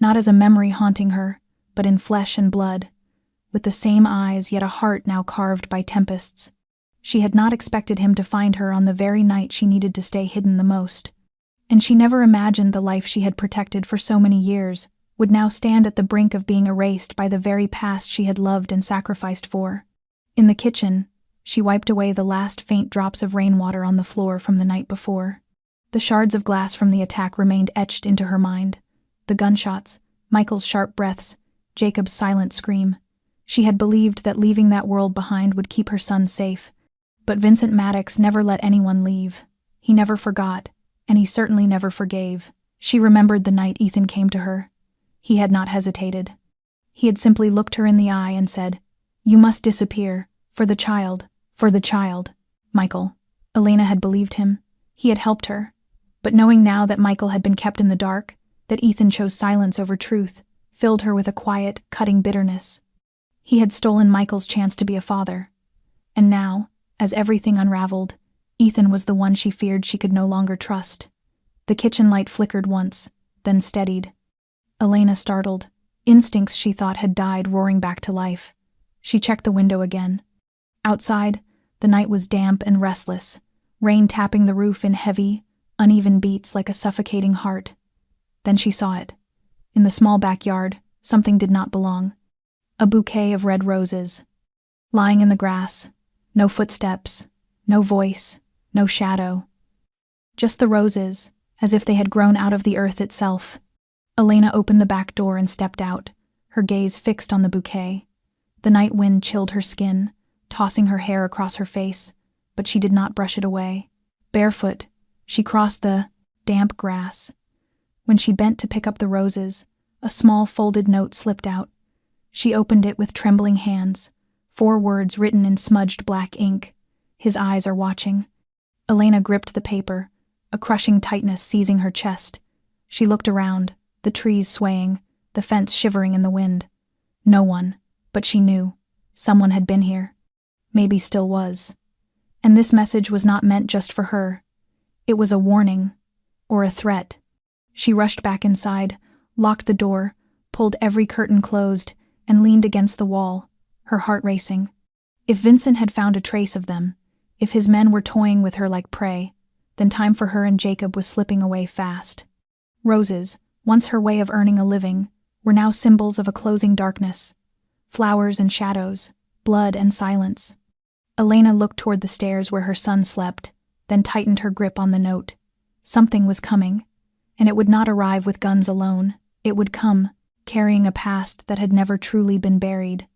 A: not as a memory haunting her, but in flesh and blood, with the same eyes yet a heart now carved by tempests. She had not expected him to find her on the very night she needed to stay hidden the most, and she never imagined the life she had protected for so many years would now stand at the brink of being erased by the very past she had loved and sacrificed for. In the kitchen, she wiped away the last faint drops of rainwater on the floor from the night before. The shards of glass from the attack remained etched into her mind. The gunshots, Michael's sharp breaths, Jacob's silent scream. She had believed that leaving that world behind would keep her son safe. But Vincent Maddox never let anyone leave. He never forgot, and he certainly never forgave. She remembered the night Ethan came to her. He had not hesitated. He had simply looked her in the eye and said, "You must disappear. For the child. For the child." Michael. Elena had believed him. He had helped her. But knowing now that Michael had been kept in the dark, that Ethan chose silence over truth, filled her with a quiet, cutting bitterness. He had stolen Michael's chance to be a father. And now, as everything unraveled, Ethan was the one she feared she could no longer trust. The kitchen light flickered once, then steadied. Elena startled. Instincts she thought had died roaring back to life. She checked the window again. Outside, the night was damp and restless, rain tapping the roof in heavy, uneven beats like a suffocating heart. Then she saw it. In the small backyard, something did not belong. A bouquet of red roses. Lying in the grass, no footsteps, no voice, no shadow. Just the roses, as if they had grown out of the earth itself. Elena opened the back door and stepped out, her gaze fixed on the bouquet. The night wind chilled her skin, tossing her hair across her face, but she did not brush it away. Barefoot, she crossed the damp grass. When she bent to pick up the roses, a small folded note slipped out. She opened it with trembling hands, 4 words written in smudged black ink. "His eyes are watching." Elena gripped the paper, a crushing tightness seizing her chest. She looked around, the trees swaying, the fence shivering in the wind. No one, but she knew. Someone had been here. Maybe still was. And this message was not meant just for her. It was a warning, or a threat. She rushed back inside, locked the door, pulled every curtain closed, and leaned against the wall, her heart racing. If Vincent had found a trace of them, if his men were toying with her like prey, then time for her and Jacob was slipping away fast. Roses, once her way of earning a living, were now symbols of a closing darkness. Flowers and shadows, blood and silence. Elena looked toward the stairs where her son slept, then tightened her grip on the note. Something was coming, and it would not arrive with guns alone. It would come, carrying a past that had never truly been buried.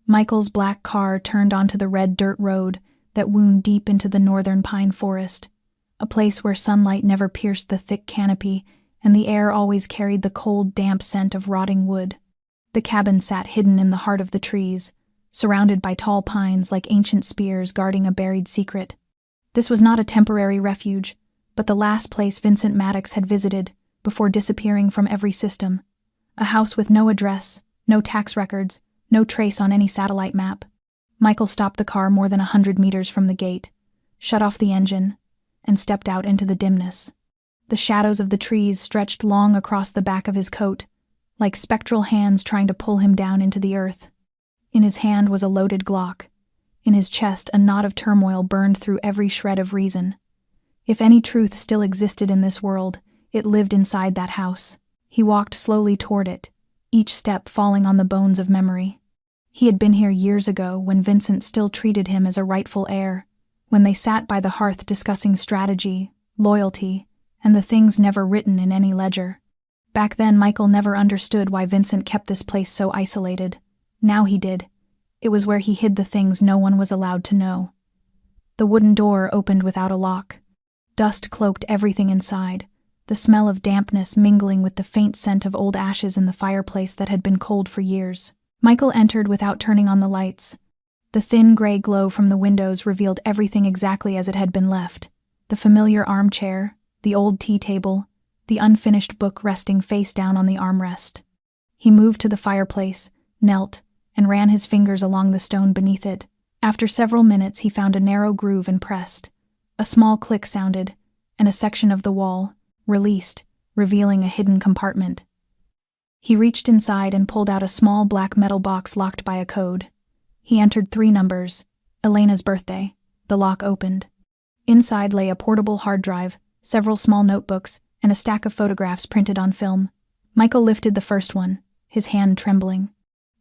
A: Michael's black car turned onto the red dirt road that wound deep into the northern pine forest, a place where sunlight never pierced the thick canopy and the air always carried the cold, damp scent of rotting wood. The cabin sat hidden in the heart of the trees, surrounded by tall pines like ancient spears guarding a buried secret. This was not a temporary refuge, but the last place Vincent Maddox had visited before disappearing from every system. A house with no address, no tax records, no trace on any satellite map. Michael stopped the car more than 100 meters from the gate, shut off the engine, and stepped out into the dimness. The shadows of the trees stretched long across the back of his coat, like spectral hands trying to pull him down into the earth. In his hand was a loaded Glock. In his chest, a knot of turmoil burned through every shred of reason. If any truth still existed in this world, it lived inside that house. He walked slowly toward it, each step falling on the bones of memory. He had been here years ago when Vincent still treated him as a rightful heir, when they sat by the hearth discussing strategy, loyalty, and the things never written in any ledger. Back then, Michael never understood why Vincent kept this place so isolated. Now he did. It was where he hid the things no one was allowed to know. The wooden door opened without a lock. Dust cloaked everything inside, the smell of dampness mingling with the faint scent of old ashes in the fireplace that had been cold for years. Michael entered without turning on the lights. The thin gray glow from the windows revealed everything exactly as it had been left. The familiar armchair, the old tea table, the unfinished book resting face down on the armrest. He moved to the fireplace, knelt, and ran his fingers along the stone beneath it. After several minutes, he found a narrow groove and pressed. A small click sounded, and a section of the wall released, revealing a hidden compartment. He reached inside and pulled out a small black metal box locked by a code. He entered 3 numbers, Elena's birthday. The lock opened. Inside lay a portable hard drive, several small notebooks, and a stack of photographs printed on film. Michael lifted the first one, his hand trembling.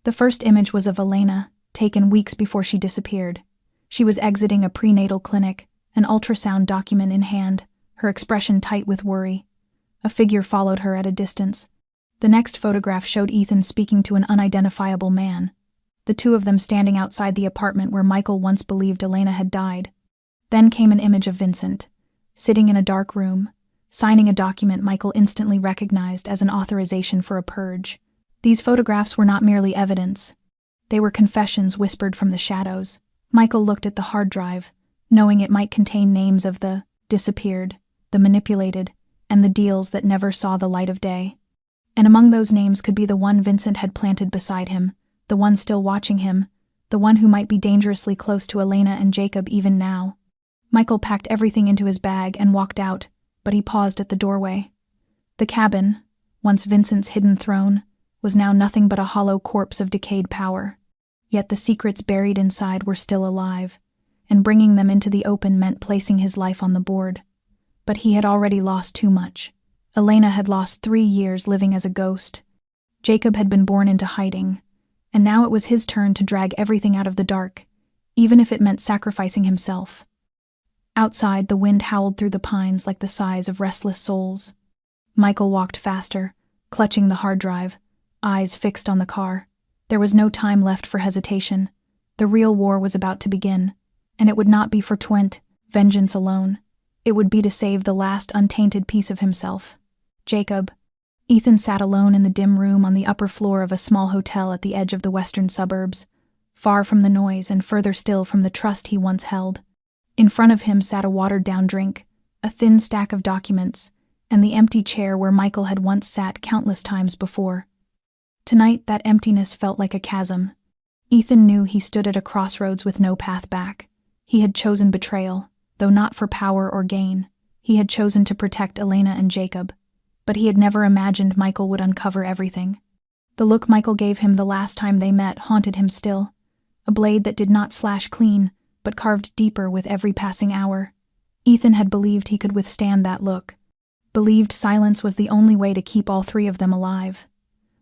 A: The first image was of Elena, taken weeks before she disappeared. She was exiting a prenatal clinic, an ultrasound document in hand, her expression tight with worry. A figure followed her at a distance. The next photograph showed Ethan speaking to an unidentifiable man, the two of them standing outside the apartment where Michael once believed Elena had died. Then came an image of Vincent, sitting in a dark room, signing a document Michael instantly recognized as an authorization for a purge. These photographs were not merely evidence. They were confessions whispered from the shadows. Michael looked at the hard drive, knowing it might contain names of the disappeared, the manipulated, and the deals that never saw the light of day. And among those names could be the one Vincent had planted beside him, the one still watching him, the one who might be dangerously close to Elena and Jacob even now. Michael packed everything into his bag and walked out, but he paused at the doorway. The cabin, once Vincent's hidden throne, was now nothing but a hollow corpse of decayed power. Yet the secrets buried inside were still alive, and bringing them into the open meant placing his life on the board. But he had already lost too much. Elena had lost 3 years living as a ghost. Jacob had been born into hiding, and now it was his turn to drag everything out of the dark, even if it meant sacrificing himself. Outside, the wind howled through the pines like the sighs of restless souls. Michael walked faster, clutching the hard drive, eyes fixed on the car. There was no time left for hesitation. The real war was about to begin, and it would not be for vengeance alone. It would be to save the last untainted piece of himself. Jacob. Ethan sat alone in the dim room on the upper floor of a small hotel at the edge of the western suburbs, far from the noise and further still from the trust he once held. In front of him sat a watered-down drink, a thin stack of documents, and the empty chair where Michael had once sat countless times before. Tonight, that emptiness felt like a chasm. Ethan knew he stood at a crossroads with no path back. He had chosen betrayal, though not for power or gain. He had chosen to protect Elena and Jacob. but he had never imagined Michael would uncover everything. The look Michael gave him the last time they met haunted him still, a blade that did not slash clean, but carved deeper with every passing hour. Ethan had believed he could withstand that look, believed silence was the only way to keep all three of them alive.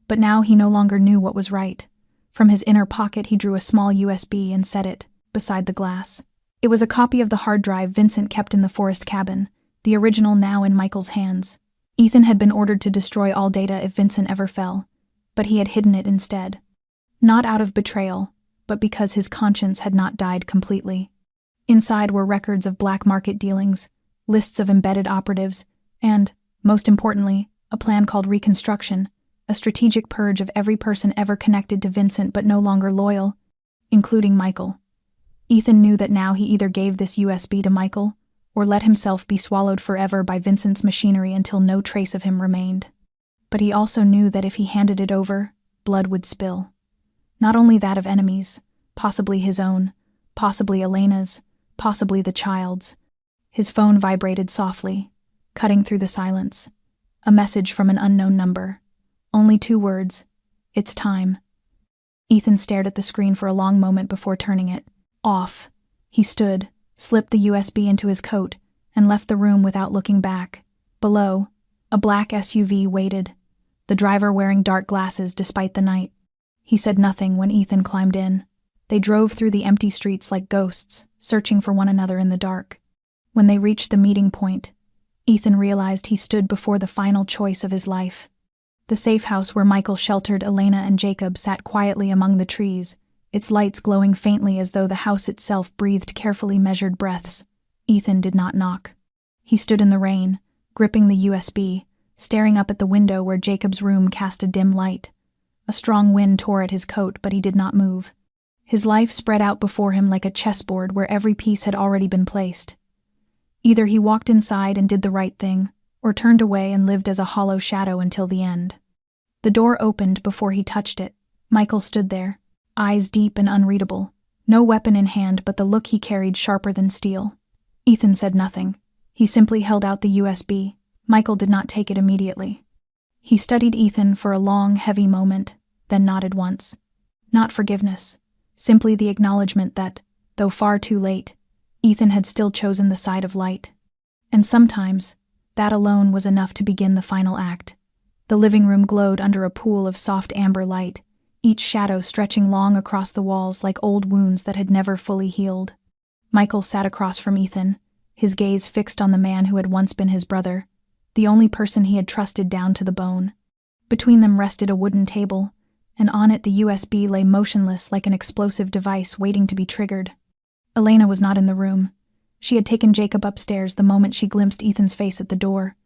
A: But now he no longer knew what was right. From his inner pocket he drew a small USB and set it beside the glass. It was a copy of the hard drive Vincent kept in the forest cabin, the original now in Michael's hands. Ethan had been ordered to destroy all data if Vincent ever fell, but he had hidden it instead. Not out of betrayal, but because his conscience had not died completely. Inside were records of black market dealings, lists of embedded operatives, and, most importantly, a plan called Reconstruction, a strategic purge of every person ever connected to Vincent but no longer loyal, including Michael. Ethan knew that now he either gave this USB to Michael or let himself be swallowed forever by Vincent's machinery until no trace of him remained. But he also knew that if he handed it over, blood would spill. Not only that of enemies, possibly his own, possibly Elena's, possibly the child's. His phone vibrated softly, cutting through the silence. A message from an unknown number. Only 2 words. It's time. Ethan stared at the screen for a long moment before turning it off. He stood, slipped the USB into his coat, and left the room without looking back. Below, a black SUV waited, the driver wearing dark glasses despite the night. He said nothing when Ethan climbed in. They drove through the empty streets like ghosts, searching for one another in the dark. When they reached the meeting point, Ethan realized he stood before the final choice of his life. The safe house where Michael sheltered Elena and Jacob sat quietly among the trees, its lights glowing faintly as though the house itself breathed carefully measured breaths. Ethan did not knock. He stood in the rain, gripping the USB, staring up at the window where Jacob's room cast a dim light. A strong wind tore at his coat, but he did not move. His life spread out before him like a chessboard where every piece had already been placed. Either he walked inside and did the right thing, or turned away and lived as a hollow shadow until the end. The door opened before he touched it. Michael stood there, eyes deep and unreadable, no weapon in hand but the look he carried sharper than steel. Ethan said nothing. He simply held out the USB. Michael did not take it immediately. He studied Ethan for a long, heavy moment, then nodded once. Not forgiveness, simply the acknowledgement that, though far too late, Ethan had still chosen the side of light. And sometimes, that alone was enough to begin the final act. The living room glowed under a pool of soft amber light, each shadow stretching long across the walls like old wounds that had never fully healed. Michael sat across from Ethan, his gaze fixed on the man who had once been his brother, the only person he had trusted down to the bone. Between them rested a wooden table, and on it the USB lay motionless like an explosive device waiting to be triggered. Elena was not in the room. She had taken Jacob upstairs the moment she glimpsed Ethan's face at the door,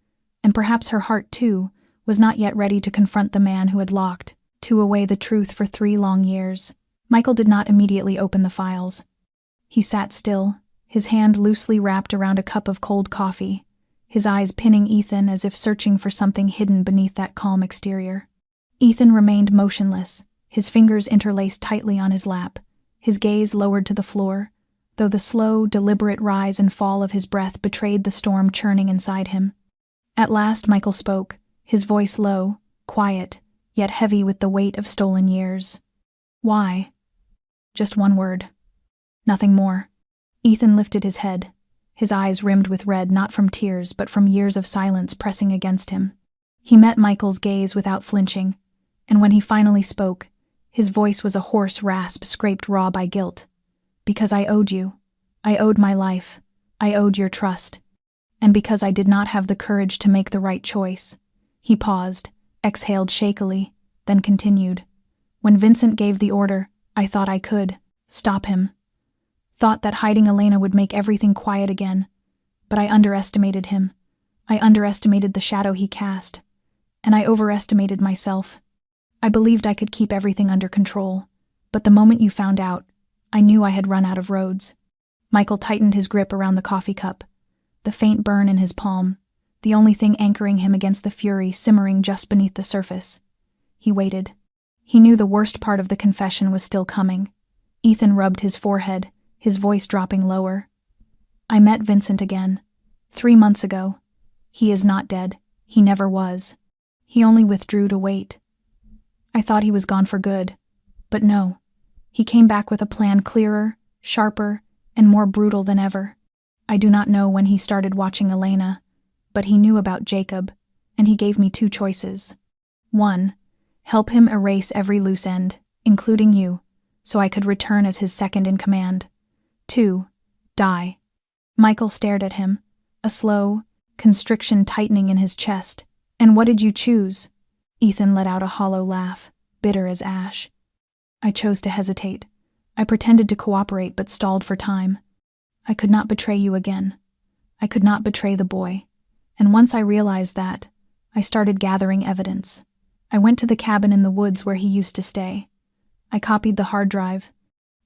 A: and perhaps her heart, too, was not yet ready to confront the man who had locked away the truth for 3 long years. Michael did not immediately open the files. He sat still, his hand loosely wrapped around a cup of cold coffee, his eyes pinning Ethan as if searching for something hidden beneath that calm exterior. Ethan remained motionless, his fingers interlaced tightly on his lap, his gaze lowered to the floor, though the slow, deliberate rise and fall of his breath betrayed the storm churning inside him. At last Michael spoke, his voice low, quiet, yet heavy with the weight of stolen years. Why? Just one word. Nothing more. Ethan lifted his head, his eyes rimmed with red not from tears but from years of silence pressing against him. He met Michael's gaze without flinching, and when he finally spoke, his voice was a hoarse rasp scraped raw by guilt. Because I owed you. I owed my life. I owed your trust. And because I did not have the courage to make the right choice. He paused, exhaled shakily, then continued. When Vincent gave the order, I thought I could stop him. Thought that hiding Elena would make everything quiet again. But I underestimated him. I underestimated the shadow he cast. And I overestimated myself. I believed I could keep everything under control. But the moment you found out, I knew I had run out of roads. Michael tightened his grip around the coffee cup, the faint burn in his palm, the only thing anchoring him against the fury simmering just beneath the surface. He waited. He knew the worst part of the confession was still coming. Ethan rubbed his forehead, his voice dropping lower. I met Vincent again. 3 months ago. He is not dead. He never was. He only withdrew to wait. I thought he was gone for good. But no. He came back with a plan clearer, sharper, and more brutal than ever. I do not know when he started watching Elena, but he knew about Jacob, and he gave me 2 choices. 1. Help him erase every loose end, including you, so I could return as his second in command. 2. Die. Michael stared at him, a slow constriction tightening in his chest. And what did you choose? Ethan let out a hollow laugh, bitter as ash. I chose to hesitate. I pretended to cooperate but stalled for time. I could not betray you again. I could not betray the boy. And once I realized that, I started gathering evidence. I went to the cabin in the woods where he used to stay. I copied the hard drive.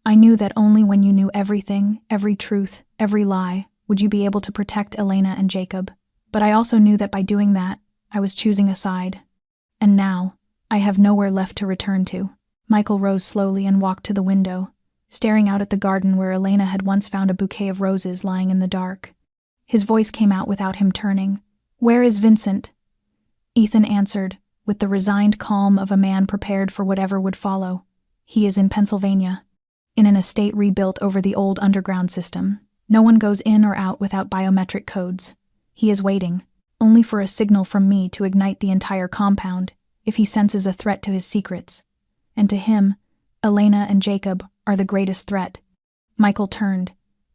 A: I knew that only when you knew everything, every truth, every lie, would you be able to protect Elena and Jacob. But I also knew that by doing that, I was choosing a side. And now, I have nowhere left to return to. Michael rose slowly and walked to the window, staring out at the garden where Elena had once found a bouquet of roses lying in the dark. His voice came out without him turning. "Where is Vincent?" Ethan answered, with the resigned calm of a man prepared for whatever would follow. "He is in Pennsylvania, in an estate rebuilt over the old underground system. No one goes in or out without biometric codes. He is waiting, only for a signal from me to ignite the entire compound if he senses a threat to his secrets. And to him, Elena and Jacob are the greatest threat." Michael turned,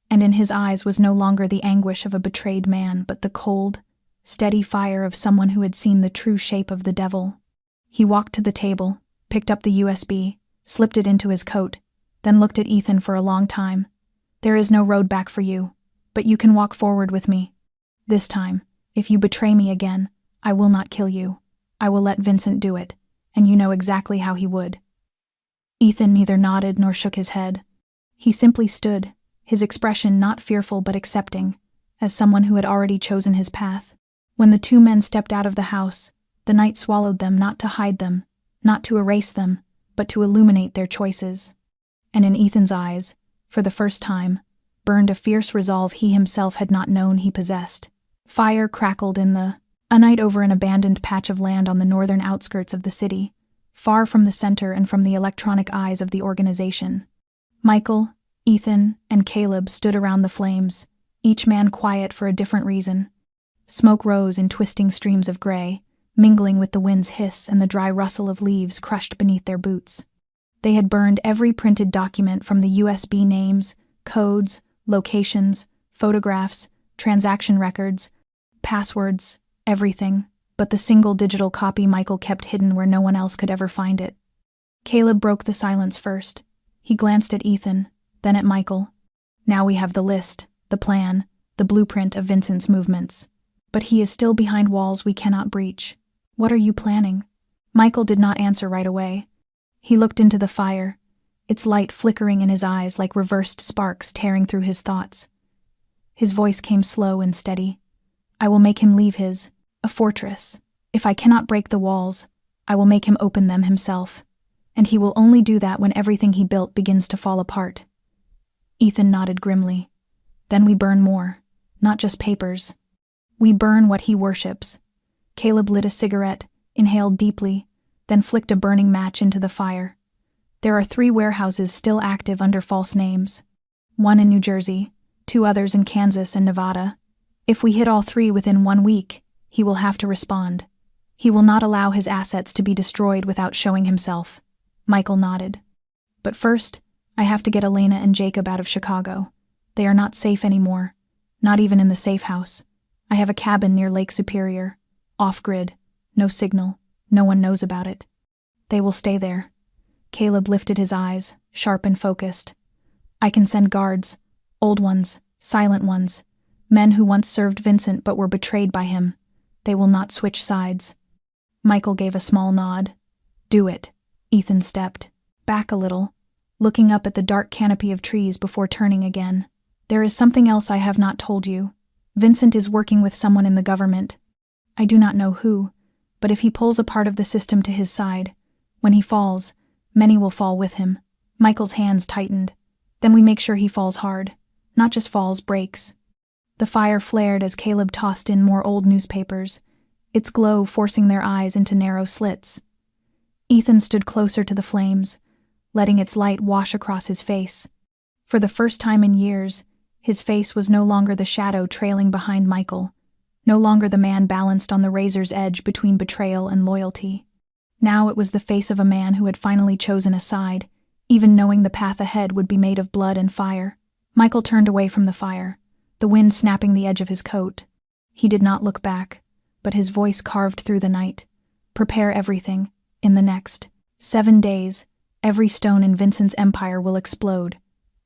A: and in his eyes was no longer the anguish of a betrayed man, but the cold, steady fire of someone who had seen the true shape of the devil. He walked to the table, picked up the USB, slipped it into his coat, then looked at Ethan for a long time. "There is no road back for you, but you can walk forward with me. This time, if you betray me again, I will not kill you. I will let Vincent do it, and you know exactly how he would." Ethan neither nodded nor shook his head. He simply stood, his expression not fearful but accepting, as someone who had already chosen his path. When the 2 men stepped out of the house, the night swallowed them not to hide them, not to erase them, but to illuminate their choices. And in Ethan's eyes, for the first time, burned a fierce resolve he himself had not known he possessed. Fire crackled in a night over an abandoned patch of land on the northern outskirts of the city, far from the center and from the electronic eyes of the organization. Michael, Ethan, and Caleb stood around the flames, each man quiet for a different reason. Smoke rose in twisting streams of gray, mingling with the wind's hiss and the dry rustle of leaves crushed beneath their boots. They had burned every printed document from the USB names, codes, locations, photographs, transaction records, passwords, everything, but the single digital copy Michael kept hidden where no one else could ever find it. Caleb broke the silence first. He glanced at Ethan, then at Michael. "Now we have the list, the plan, the blueprint of Vincent's movements. But he is still behind walls we cannot breach. What are you planning?" Michael did not answer right away. He looked into the fire, its light flickering in his eyes like reversed sparks tearing through his thoughts. His voice came slow and steady. "I will make him leave a fortress. If I cannot break the walls, I will make him open them himself. And he will only do that when everything he built begins to fall apart." Ethan nodded grimly. "Then we burn more, not just papers. We burn what he worships." Caleb lit a cigarette, inhaled deeply, then flicked a burning match into the fire. "There are 3 warehouses still active under false names. 1 in New Jersey, 2 others in Kansas and Nevada. If we hit all 3 within 1 week, he will have to respond. He will not allow his assets to be destroyed without showing himself." Michael nodded. "But first, I have to get Elena and Jacob out of Chicago. They are not safe anymore, not even in the safe house. I have a cabin near Lake Superior, off-grid, no signal, no one knows about it. They will stay there." Caleb lifted his eyes, sharp and focused. "I can send guards, old ones, silent ones, men who once served Vincent but were betrayed by him. They will not switch sides." Michael gave a small nod. "Do it." Ethan stepped back a little, looking up at the dark canopy of trees before turning again. "There is something else I have not told you. Vincent is working with someone in the government. I do not know who, but if he pulls a part of the system to his side, when he falls, many will fall with him." Michael's hands tightened. "Then we make sure he falls hard. Not just falls, breaks." The fire flared as Caleb tossed in more old newspapers, its glow forcing their eyes into narrow slits. Ethan stood closer to the flames, letting its light wash across his face. For the first time in years, his face was no longer the shadow trailing behind Michael, no longer the man balanced on the razor's edge between betrayal and loyalty. Now it was the face of a man who had finally chosen a side, even knowing the path ahead would be made of blood and fire. Michael turned away from the fire, the wind snapping the edge of his coat. He did not look back, but his voice carved through the night. Prepare everything. In the next 7 days, every stone in Vincent's empire will explode,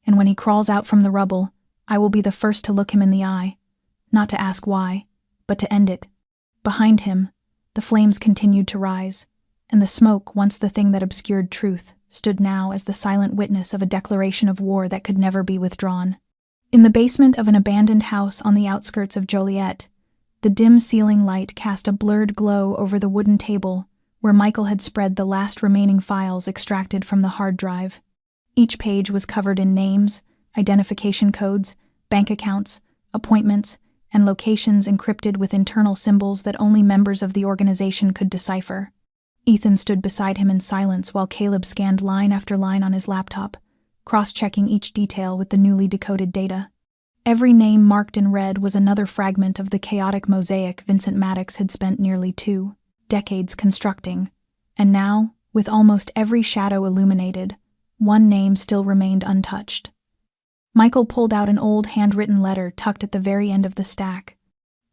A: and when he crawls out from the rubble, I will be the first to look him in the eye, not to ask why, but to end it. Behind him, the flames continued to rise, and the smoke, once the thing that obscured truth, stood now as the silent witness of a declaration of war that could never be withdrawn. In the basement of an abandoned house on the outskirts of Joliet, the dim ceiling light cast a blurred glow over the wooden table where Michael had spread the last remaining files extracted from the hard drive. Each page was covered in names, identification codes, bank accounts, appointments, and locations encrypted with internal symbols that only members of the organization could decipher. Ethan stood beside him in silence while Caleb scanned line after line on his laptop, cross-checking each detail with the newly decoded data. Every name marked in red was another fragment of the chaotic mosaic Vincent Maddox had spent nearly 2 decades constructing, and now, with almost every shadow illuminated, one name still remained untouched. Michael pulled out an old handwritten letter tucked at the very end of the stack.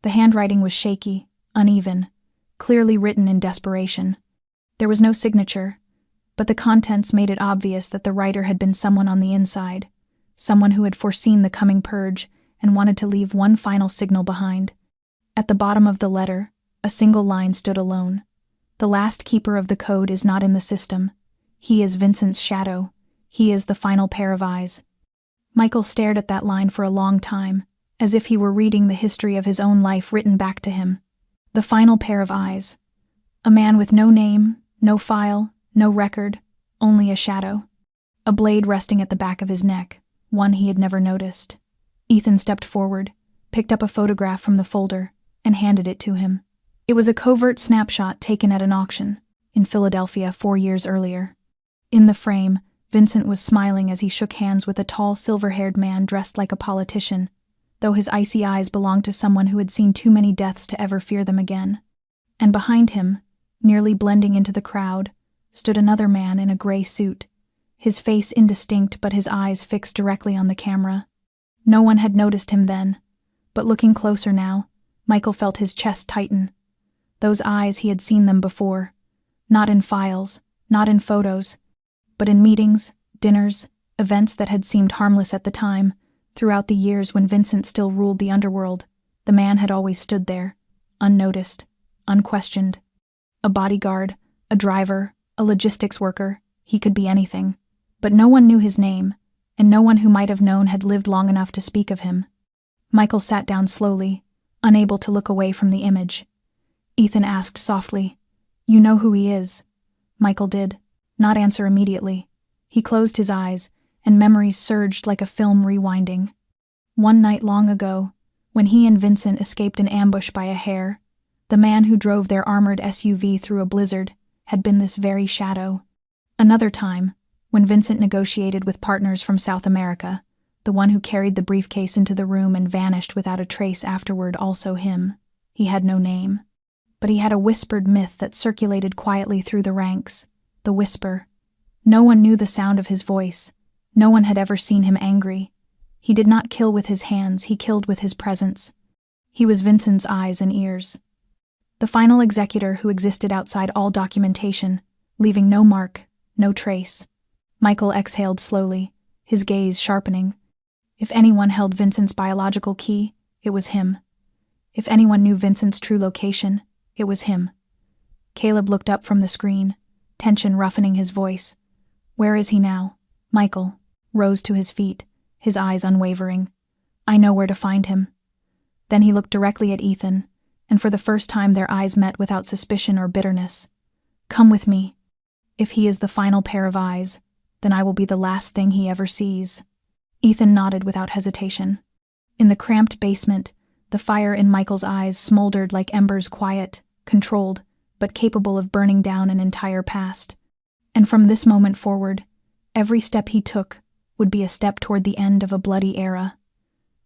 A: The handwriting was shaky, uneven, clearly written in desperation. There was no signature, but the contents made it obvious that the writer had been someone on the inside, someone who had foreseen the coming purge and wanted to leave one final signal behind. At the bottom of the letter, a single line stood alone. The last keeper of the code is not in the system. He is Vincent's shadow. He is the final pair of eyes. Michael stared at that line for a long time, as if he were reading the history of his own life written back to him. The final pair of eyes. A man with no name, no file, no record, only a shadow. A blade resting at the back of his neck, one he had never noticed. Ethan stepped forward, picked up a photograph from the folder, and handed it to him. It was a covert snapshot taken at an auction in Philadelphia 4 years earlier. In the frame, Vincent was smiling as he shook hands with a tall, silver-haired man dressed like a politician, though his icy eyes belonged to someone who had seen too many deaths to ever fear them again. And behind him, nearly blending into the crowd, stood another man in a gray suit, his face indistinct but his eyes fixed directly on the camera. No one had noticed him then, but looking closer now, Michael felt his chest tighten. Those eyes, he had seen them before, not in files, not in photos, but in meetings, dinners, events that had seemed harmless at the time. Throughout the years when Vincent still ruled the underworld, the man had always stood there, unnoticed, unquestioned. A bodyguard, a driver, a logistics worker, he could be anything. But no one knew his name, and no one who might have known had lived long enough to speak of him. Michael sat down slowly, unable to look away from the image. Ethan asked softly, "You know who he is?" Michael did, not answer immediately. He closed his eyes, and memories surged like a film rewinding. One night long ago, when he and Vincent escaped an ambush by a hair, the man who drove their armored SUV through a blizzard had been this very shadow. Another time, when Vincent negotiated with partners from South America, the one who carried the briefcase into the room and vanished without a trace afterward, also him. He had no name. But he had a whispered myth that circulated quietly through the ranks. The whisper. No one knew the sound of his voice. No one had ever seen him angry. He did not kill with his hands, he killed with his presence. He was Vincent's eyes and ears. The final executor who existed outside all documentation, leaving no mark, no trace. Michael exhaled slowly, his gaze sharpening. If anyone held Vincent's biological key, it was him. If anyone knew Vincent's true location, it was him. Caleb looked up from the screen, tension roughening his voice. Where is he now? Michael rose to his feet, his eyes unwavering. I know where to find him. Then he looked directly at Ethan, and for the first time their eyes met without suspicion or bitterness. Come with me. If he is the final pair of eyes, then I will be the last thing he ever sees. Ethan nodded without hesitation. In the cramped basement, the fire in Michael's eyes smoldered like embers quiet, controlled, but capable of burning down an entire past. And from this moment forward, every step he took would be a step toward the end of a bloody era.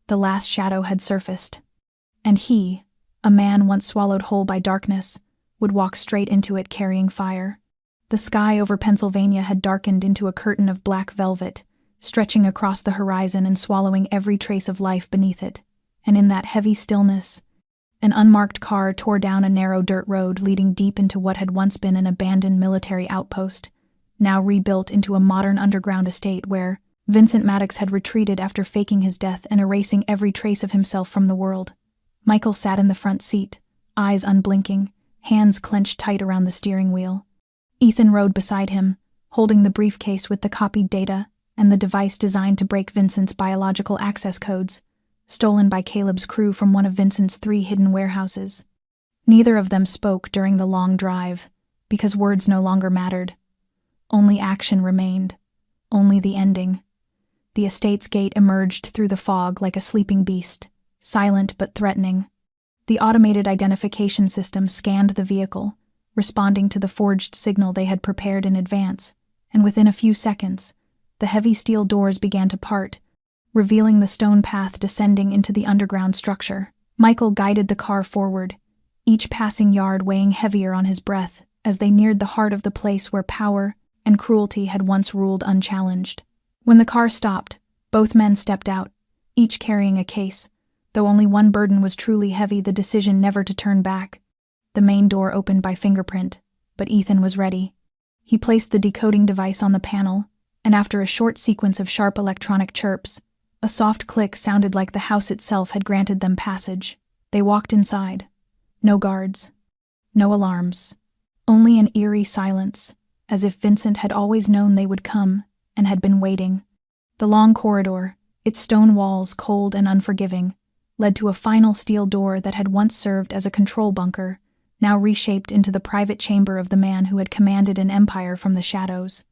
A: The last shadow had surfaced. And he, a man once swallowed whole by darkness, would walk straight into it carrying fire. The sky over Pennsylvania had darkened into a curtain of black velvet, stretching across the horizon and swallowing every trace of life beneath it. And in that heavy stillness, an unmarked car tore down a narrow dirt road leading deep into what had once been an abandoned military outpost, now rebuilt into a modern underground estate where Vincent Maddox had retreated after faking his death and erasing every trace of himself from the world. Michael sat in the front seat, eyes unblinking, hands clenched tight around the steering wheel. Ethan rode beside him, holding the briefcase with the copied data and the device designed to break Vincent's biological access codes, stolen by Caleb's crew from one of Vincent's 3 hidden warehouses. Neither of them spoke during the long drive, because words no longer mattered. Only action remained, only the ending. The estate's gate emerged through the fog like a sleeping beast, silent but threatening. The automated identification system scanned the vehicle, responding to the forged signal they had prepared in advance, and within a few seconds, the heavy steel doors began to part, revealing the stone path descending into the underground structure. Michael guided the car forward, each passing yard weighing heavier on his breath as they neared the heart of the place where power and cruelty had once ruled unchallenged. When the car stopped, both men stepped out, each carrying a case. Though only one burden was truly heavy, the decision never to turn back. The main door opened by fingerprint, but Ethan was ready. He placed the decoding device on the panel, and after a short sequence of sharp electronic chirps, a soft click sounded like the house itself had granted them passage. They walked inside. No guards. No alarms. Only an eerie silence, as if Vincent had always known they would come and had been waiting. The long corridor, its stone walls cold and unforgiving, led to a final steel door that had once served as a control bunker, now reshaped into the private chamber of the man who had commanded an empire from the shadows.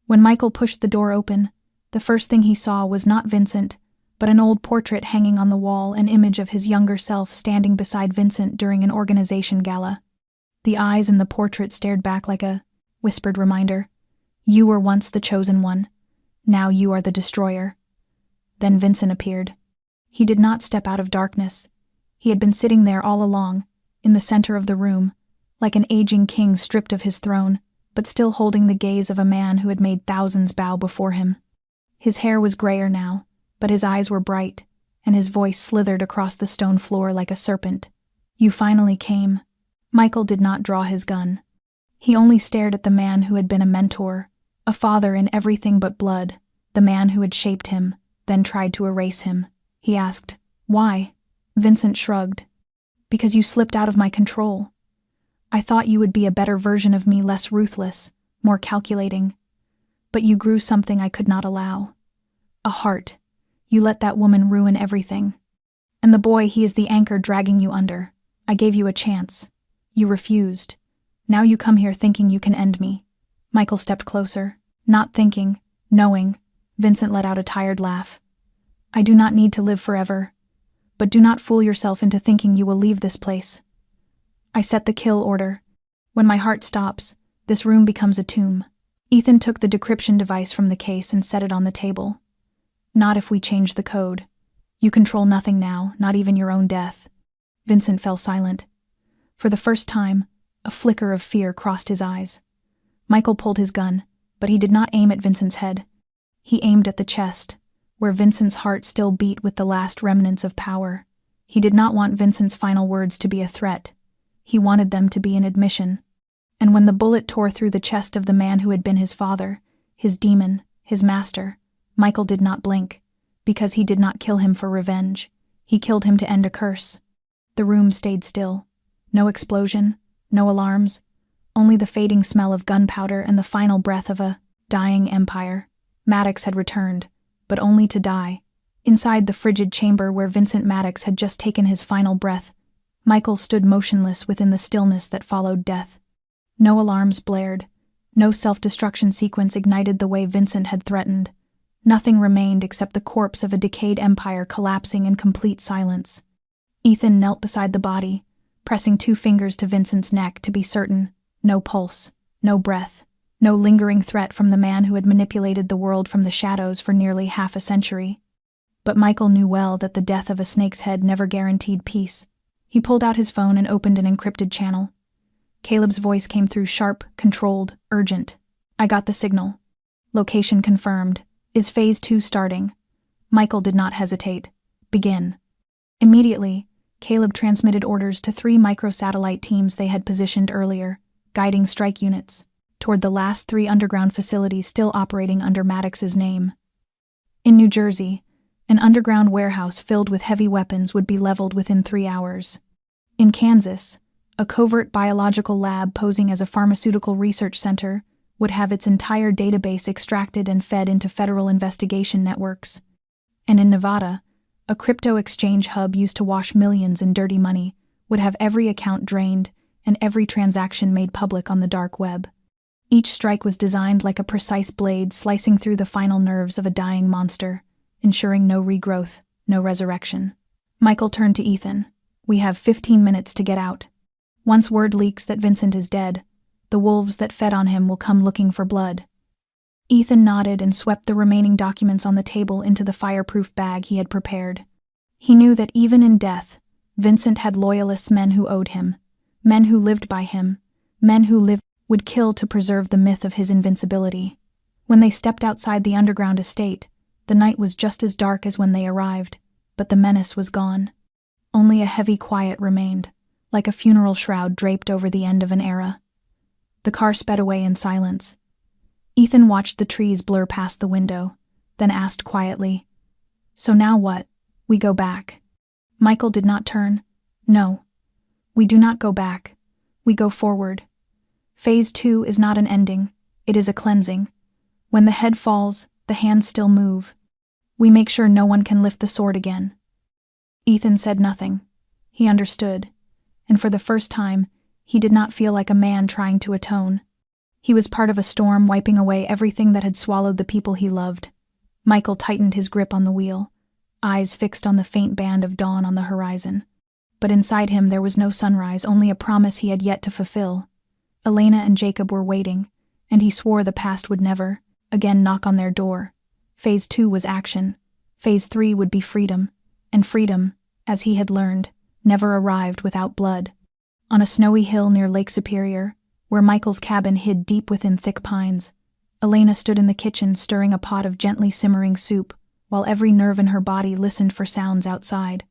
A: When Michael pushed the door open, the first thing he saw was not Vincent, but an old portrait hanging on the wall, an image of his younger self standing beside Vincent during an organization gala. The eyes in the portrait stared back like a whispered reminder. You were once the chosen one. Now you are the destroyer. Then Vincent appeared. He did not step out of darkness. He had been sitting there all along, in the center of the room, like an aging king stripped of his throne, but still holding the gaze of a man who had made thousands bow before him. His hair was grayer now, but his eyes were bright, and his voice slithered across the stone floor like a serpent. You finally came. Michael did not draw his gun. He only stared at the man who had been a mentor, a father in everything but blood, the man who had shaped him, then tried to erase him. He asked, Why? Vincent shrugged. Because you slipped out of my control. I thought you would be a better version of me, less ruthless, more calculating. But you grew something I could not allow. A heart. You let that woman ruin everything. And the boy, he is the anchor dragging you under. I gave you a chance. You refused. Now you come here thinking you can end me. Michael stepped closer, not thinking, knowing. Vincent let out a tired laugh. I do not need to live forever, but do not fool yourself into thinking you will leave this place. I set the kill order. When my heart stops, this room becomes a tomb. Ethan took the decryption device from the case and set it on the table. Not if we change the code. You control nothing now, not even your own death. Vincent fell silent. For the first time, a flicker of fear crossed his eyes. Michael pulled his gun, but he did not aim at Vincent's head. He aimed at the chest, where Vincent's heart still beat with the last remnants of power. He did not want Vincent's final words to be a threat. He wanted them to be an admission. And when the bullet tore through the chest of the man who had been his father, his demon, his master, Michael did not blink, because he did not kill him for revenge. He killed him to end a curse. The room stayed still. No explosion, no alarms, only the fading smell of gunpowder and the final breath of a dying empire. Maddox had returned, but only to die. Inside the frigid chamber where Vincent Maddox had just taken his final breath, Michael stood motionless within the stillness that followed death. No alarms blared. No self-destruction sequence ignited the way Vincent had threatened. Nothing remained except the corpse of a decayed empire collapsing in complete silence. Ethan knelt beside the body, pressing 2 fingers to Vincent's neck to be certain. No pulse, no breath, no lingering threat from the man who had manipulated the world from the shadows for nearly half a century. But Michael knew well that the death of a snake's head never guaranteed peace. He pulled out his phone and opened an encrypted channel. Caleb's voice came through sharp, controlled, urgent. "I got the signal. Location confirmed. Is Phase 2 starting?" Michael did not hesitate. "Begin." Immediately, Caleb transmitted orders to 3 microsatellite teams they had positioned earlier, guiding strike units toward the last 3 underground facilities still operating under Maddox's name. In New Jersey, an underground warehouse filled with heavy weapons would be leveled within 3 hours. In Kansas, a covert biological lab posing as a pharmaceutical research center would have its entire database extracted and fed into federal investigation networks. And in Nevada, a crypto exchange hub used to wash millions in dirty money would have every account drained and every transaction made public on the dark web. Each strike was designed like a precise blade slicing through the final nerves of a dying monster, ensuring no regrowth, no resurrection. Michael turned to Ethan. "We have 15 minutes to get out. Once word leaks that Vincent is dead, the wolves that fed on him will come looking for blood." Ethan nodded and swept the remaining documents on the table into the fireproof bag he had prepared. He knew that even in death, Vincent had loyalist men who owed him, men who lived by him, men who would kill to preserve the myth of his invincibility. When they stepped outside the underground estate, the night was just as dark as when they arrived, but the menace was gone. Only a heavy quiet remained, like a funeral shroud draped over the end of an era. The car sped away in silence. Ethan watched the trees blur past the window, then asked quietly, "So now what? We go back?" Michael did not turn. "No. We do not go back. We go forward. Phase 2 is not an ending, it is a cleansing. When the head falls, the hands still move. We make sure no one can lift the sword again." Ethan said nothing. He understood, and for the first time, he did not feel like a man trying to atone. He was part of a storm wiping away everything that had swallowed the people he loved. Michael tightened his grip on the wheel, eyes fixed on the faint band of dawn on the horizon. But inside him there was no sunrise, only a promise he had yet to fulfill. Elena and Jacob were waiting, and he swore the past would never, again, knock on their door. Phase 2 was action. Phase 3 would be freedom, and freedom, as he had learned, never arrived without blood. On a snowy hill near Lake Superior, where Michael's cabin hid deep within thick pines, Elena stood in the kitchen stirring a pot of gently simmering soup, while every nerve in her body listened for sounds outside.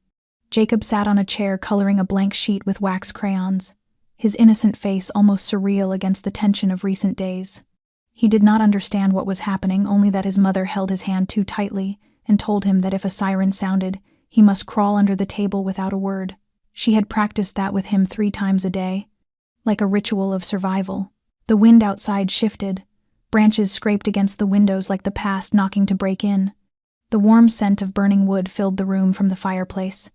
A: Jacob sat on a chair coloring a blank sheet with wax crayons, his innocent face almost surreal against the tension of recent days. He did not understand what was happening, only that his mother held his hand too tightly and told him that if a siren sounded, he must crawl under the table without a word. She had practiced that with him 3 times a day, like a ritual of survival. The wind outside shifted. Branches scraped against the windows like the past knocking to break in. The warm scent of burning wood filled the room from the fireplace,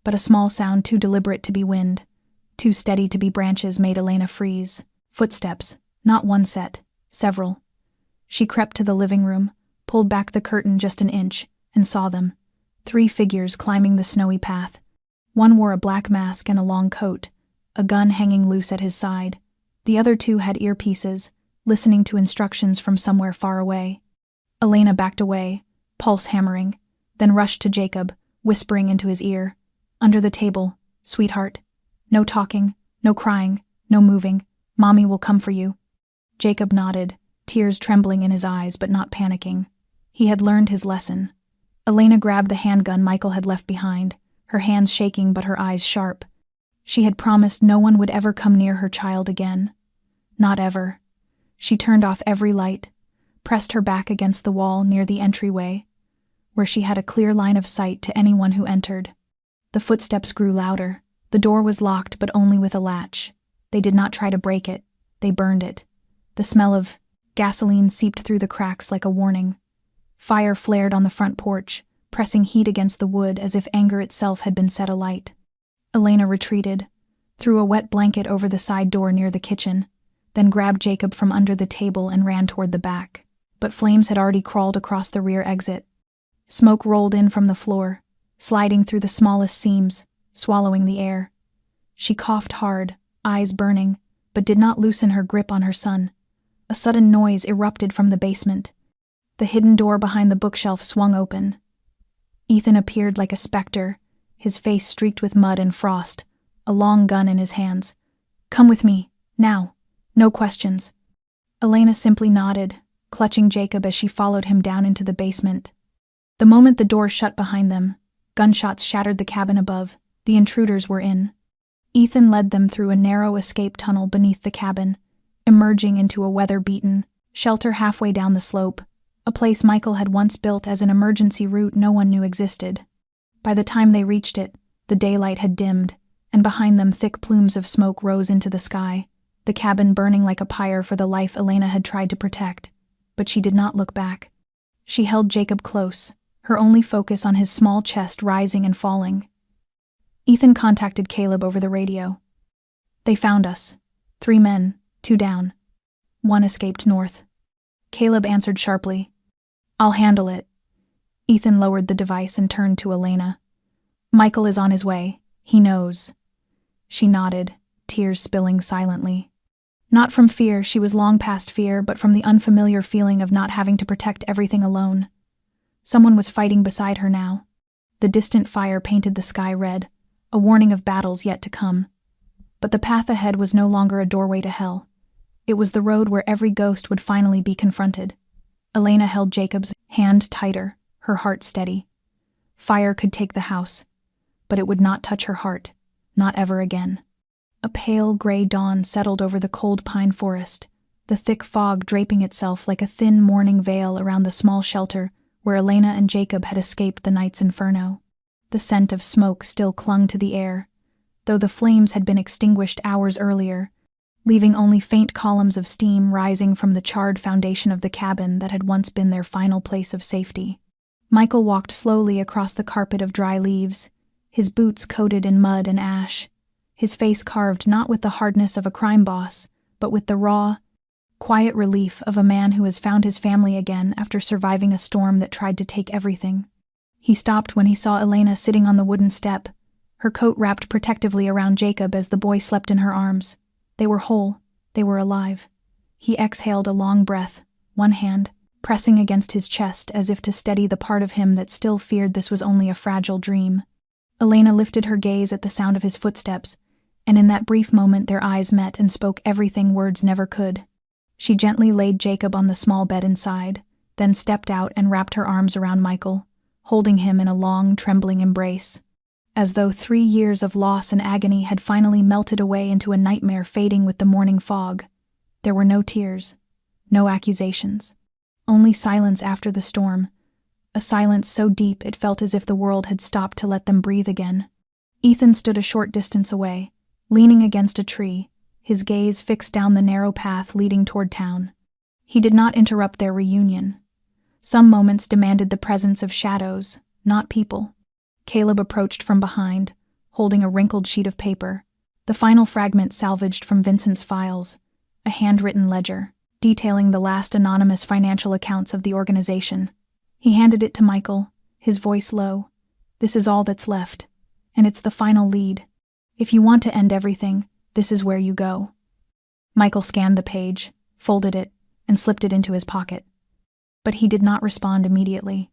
A: but a small sound too deliberate to be wind, too steady to be branches, made Elena freeze. Footsteps, not one set, several. She crept to the living room, pulled back the curtain just an inch, and saw them. 3 figures climbing the snowy path. One wore a black mask and a long coat, a gun hanging loose at his side. The other 2 had earpieces, listening to instructions from somewhere far away. Elena backed away, pulse hammering, then rushed to Jacob, whispering into his ear, "Under the table, sweetheart. No talking, no crying, no moving. Mommy will come for you." Jacob nodded, tears trembling in his eyes but not panicking. He had learned his lesson. Elena grabbed the handgun Michael had left behind, her hands shaking but her eyes sharp. She had promised no one would ever come near her child again. Not ever. She turned off every light, pressed her back against the wall near the entryway, where she had a clear line of sight to anyone who entered. The footsteps grew louder. The door was locked, but only with a latch. They did not try to break it. They burned it. The smell of gasoline seeped through the cracks like a warning. Fire flared on the front porch, pressing heat against the wood as if anger itself had been set alight. Elena retreated, threw a wet blanket over the side door near the kitchen, then grabbed Jacob from under the table and ran toward the back. But flames had already crawled across the rear exit. Smoke rolled in from the floor, sliding through the smallest seams, swallowing the air. She coughed hard, eyes burning, but did not loosen her grip on her son. A sudden noise erupted from the basement. The hidden door behind the bookshelf swung open. Ethan appeared like a specter, his face streaked with mud and frost, a long gun in his hands. "Come with me, now. No questions." Elena simply nodded, clutching Jacob as she followed him down into the basement. The moment the door shut behind them, gunshots shattered the cabin above. The intruders were in. Ethan led them through a narrow escape tunnel beneath the cabin, emerging into a weather-beaten shelter halfway down the slope, a place Michael had once built as an emergency route no one knew existed. By the time they reached it, the daylight had dimmed, and behind them thick plumes of smoke rose into the sky, the cabin burning like a pyre for the life Elena had tried to protect. But she did not look back. She held Jacob close, her only focus on his small chest rising and falling. Ethan contacted Caleb over the radio. "They found us. 3 men, 2 down. 1 escaped north." Caleb answered sharply, "I'll handle it." Ethan lowered the device and turned to Elena. "Michael is on his way. He knows." She nodded, tears spilling silently. Not from fear, she was long past fear, but from the unfamiliar feeling of not having to protect everything alone. Someone was fighting beside her now. The distant fire painted the sky red, a warning of battles yet to come. But the path ahead was no longer a doorway to hell. It was the road where every ghost would finally be confronted. Elena held Jacob's hand tighter, her heart steady. Fire could take the house, but it would not touch her heart, not ever again. A pale gray dawn settled over the cold pine forest, the thick fog draping itself like a thin morning veil around the small shelter where Elena and Jacob had escaped the night's inferno. The scent of smoke still clung to the air, though the flames had been extinguished hours earlier, leaving only faint columns of steam rising from the charred foundation of the cabin that had once been their final place of safety. Michael walked slowly across the carpet of dry leaves, his boots coated in mud and ash, his face carved not with the hardness of a crime boss, but with the raw, quiet relief of a man who has found his family again after surviving a storm that tried to take everything. He stopped when he saw Elena sitting on the wooden step, her coat wrapped protectively around Jacob as the boy slept in her arms. They were whole, they were alive. He exhaled a long breath, one hand pressing against his chest as if to steady the part of him that still feared this was only a fragile dream. Elena lifted her gaze at the sound of his footsteps, and in that brief moment their eyes met and spoke everything words never could. She gently laid Jacob on the small bed inside, then stepped out and wrapped her arms around Michael, holding him in a long, trembling embrace, as though 3 years of loss and agony had finally melted away into a nightmare fading with the morning fog. There were no tears, no accusations, only silence after the storm, a silence so deep it felt as if the world had stopped to let them breathe again. Ethan stood a short distance away, leaning against a tree, his gaze fixed down the narrow path leading toward town. He did not interrupt their reunion. Some moments demanded the presence of shadows, not people. Caleb approached from behind, holding a wrinkled sheet of paper, the final fragment salvaged from Vincent's files, a handwritten ledger, detailing the last anonymous financial accounts of the organization. He handed it to Michael, his voice low. "This is all that's left, and it's the final lead. If you want to end everything, this is where you go." Michael scanned the page, folded it, and slipped it into his pocket. But he did not respond immediately.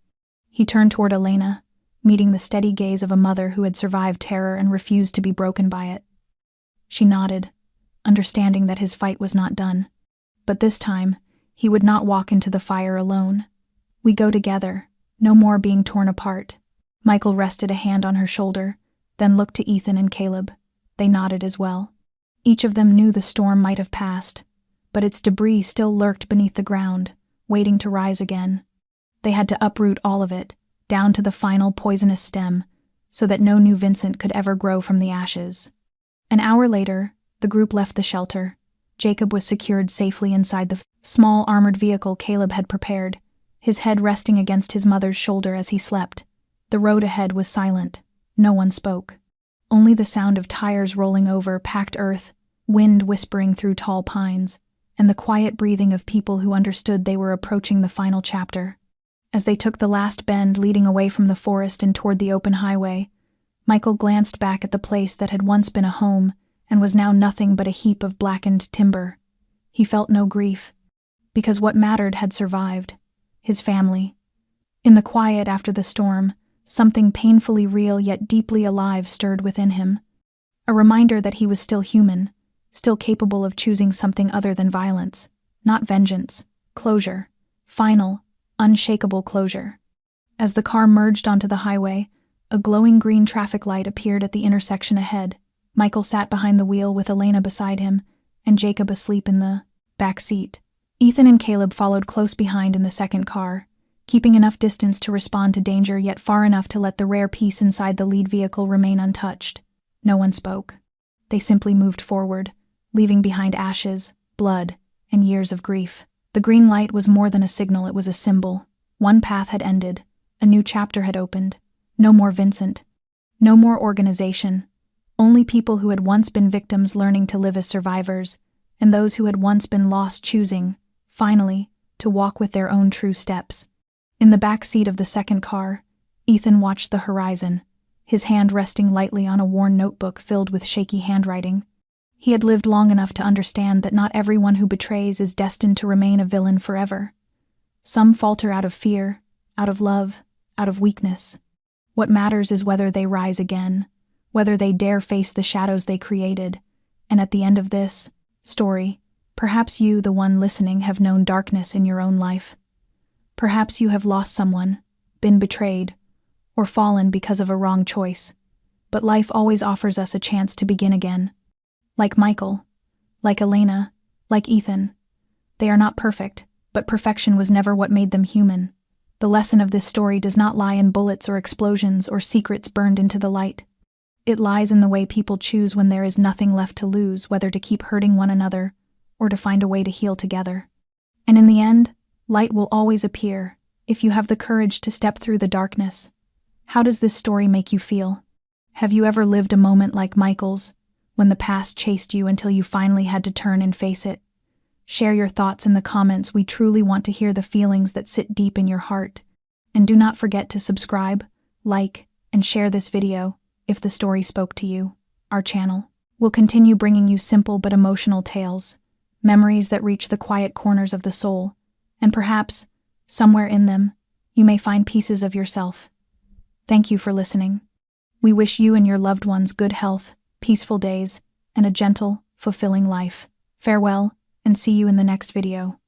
A: He turned toward Elena, meeting the steady gaze of a mother who had survived terror and refused to be broken by it. She nodded, understanding that his fight was not done. But this time, he would not walk into the fire alone. "We go together, no more being torn apart." Michael rested a hand on her shoulder, then looked to Ethan and Caleb. They nodded as well. Each of them knew the storm might have passed, but its debris still lurked beneath the ground, waiting to rise again. They had to uproot all of it, down to the final poisonous stem, so that no new Vincent could ever grow from the ashes. An hour later, the group left the shelter. Jacob was secured safely inside the small armored vehicle Caleb had prepared, his head resting against his mother's shoulder as he slept. The road ahead was silent. No one spoke. Only the sound of tires rolling over packed earth, wind whispering through tall pines, and the quiet breathing of people who understood they were approaching the final chapter. As they took the last bend leading away from the forest and toward the open highway, Michael glanced back at the place that had once been a home and was now nothing but a heap of blackened timber. He felt no grief, because what mattered had survived: his family. In the quiet after the storm, something painfully real yet deeply alive stirred within him. A reminder that he was still human, still capable of choosing something other than violence, not vengeance, closure, final, unshakable closure. As the car merged onto the highway, a glowing green traffic light appeared at the intersection ahead. Michael sat behind the wheel with Elena beside him, and Jacob asleep in the back seat. Ethan and Caleb followed close behind in the second car, keeping enough distance to respond to danger yet far enough to let the rare peace inside the lead vehicle remain untouched. No one spoke. They simply moved forward, leaving behind ashes, blood, and years of grief. The green light was more than a signal, it was a symbol. One path had ended, a new chapter had opened. No more Vincent. No more organization. Only people who had once been victims learning to live as survivors, and those who had once been lost choosing, finally, to walk with their own true steps. In the back seat of the second car, Ethan watched the horizon, his hand resting lightly on a worn notebook filled with shaky handwriting. He had lived long enough to understand that not everyone who betrays is destined to remain a villain forever. Some falter out of fear, out of love, out of weakness. What matters is whether they rise again, whether they dare face the shadows they created, and at the end of this story, perhaps you, the one listening, have known darkness in your own life. Perhaps you have lost someone, been betrayed, or fallen because of a wrong choice. But life always offers us a chance to begin again. Like Michael, like Elena, like Ethan. They are not perfect, but perfection was never what made them human. The lesson of this story does not lie in bullets or explosions or secrets burned into the light. It lies in the way people choose when there is nothing left to lose, whether to keep hurting one another or to find a way to heal together. And in the end, light will always appear if you have the courage to step through the darkness. How does this story make you feel? Have you ever lived a moment like Michael's, when the past chased you until you finally had to turn and face it? Share your thoughts in the comments. We truly want to hear the feelings that sit deep in your heart. And do not forget to subscribe, like, and share this video if the story spoke to you. Our channel will continue bringing you simple but emotional tales, memories that reach the quiet corners of the soul, and perhaps, somewhere in them, you may find pieces of yourself. Thank you for listening. We wish you and your loved ones good health, peaceful days, and a gentle, fulfilling life. Farewell, and see you in the next video.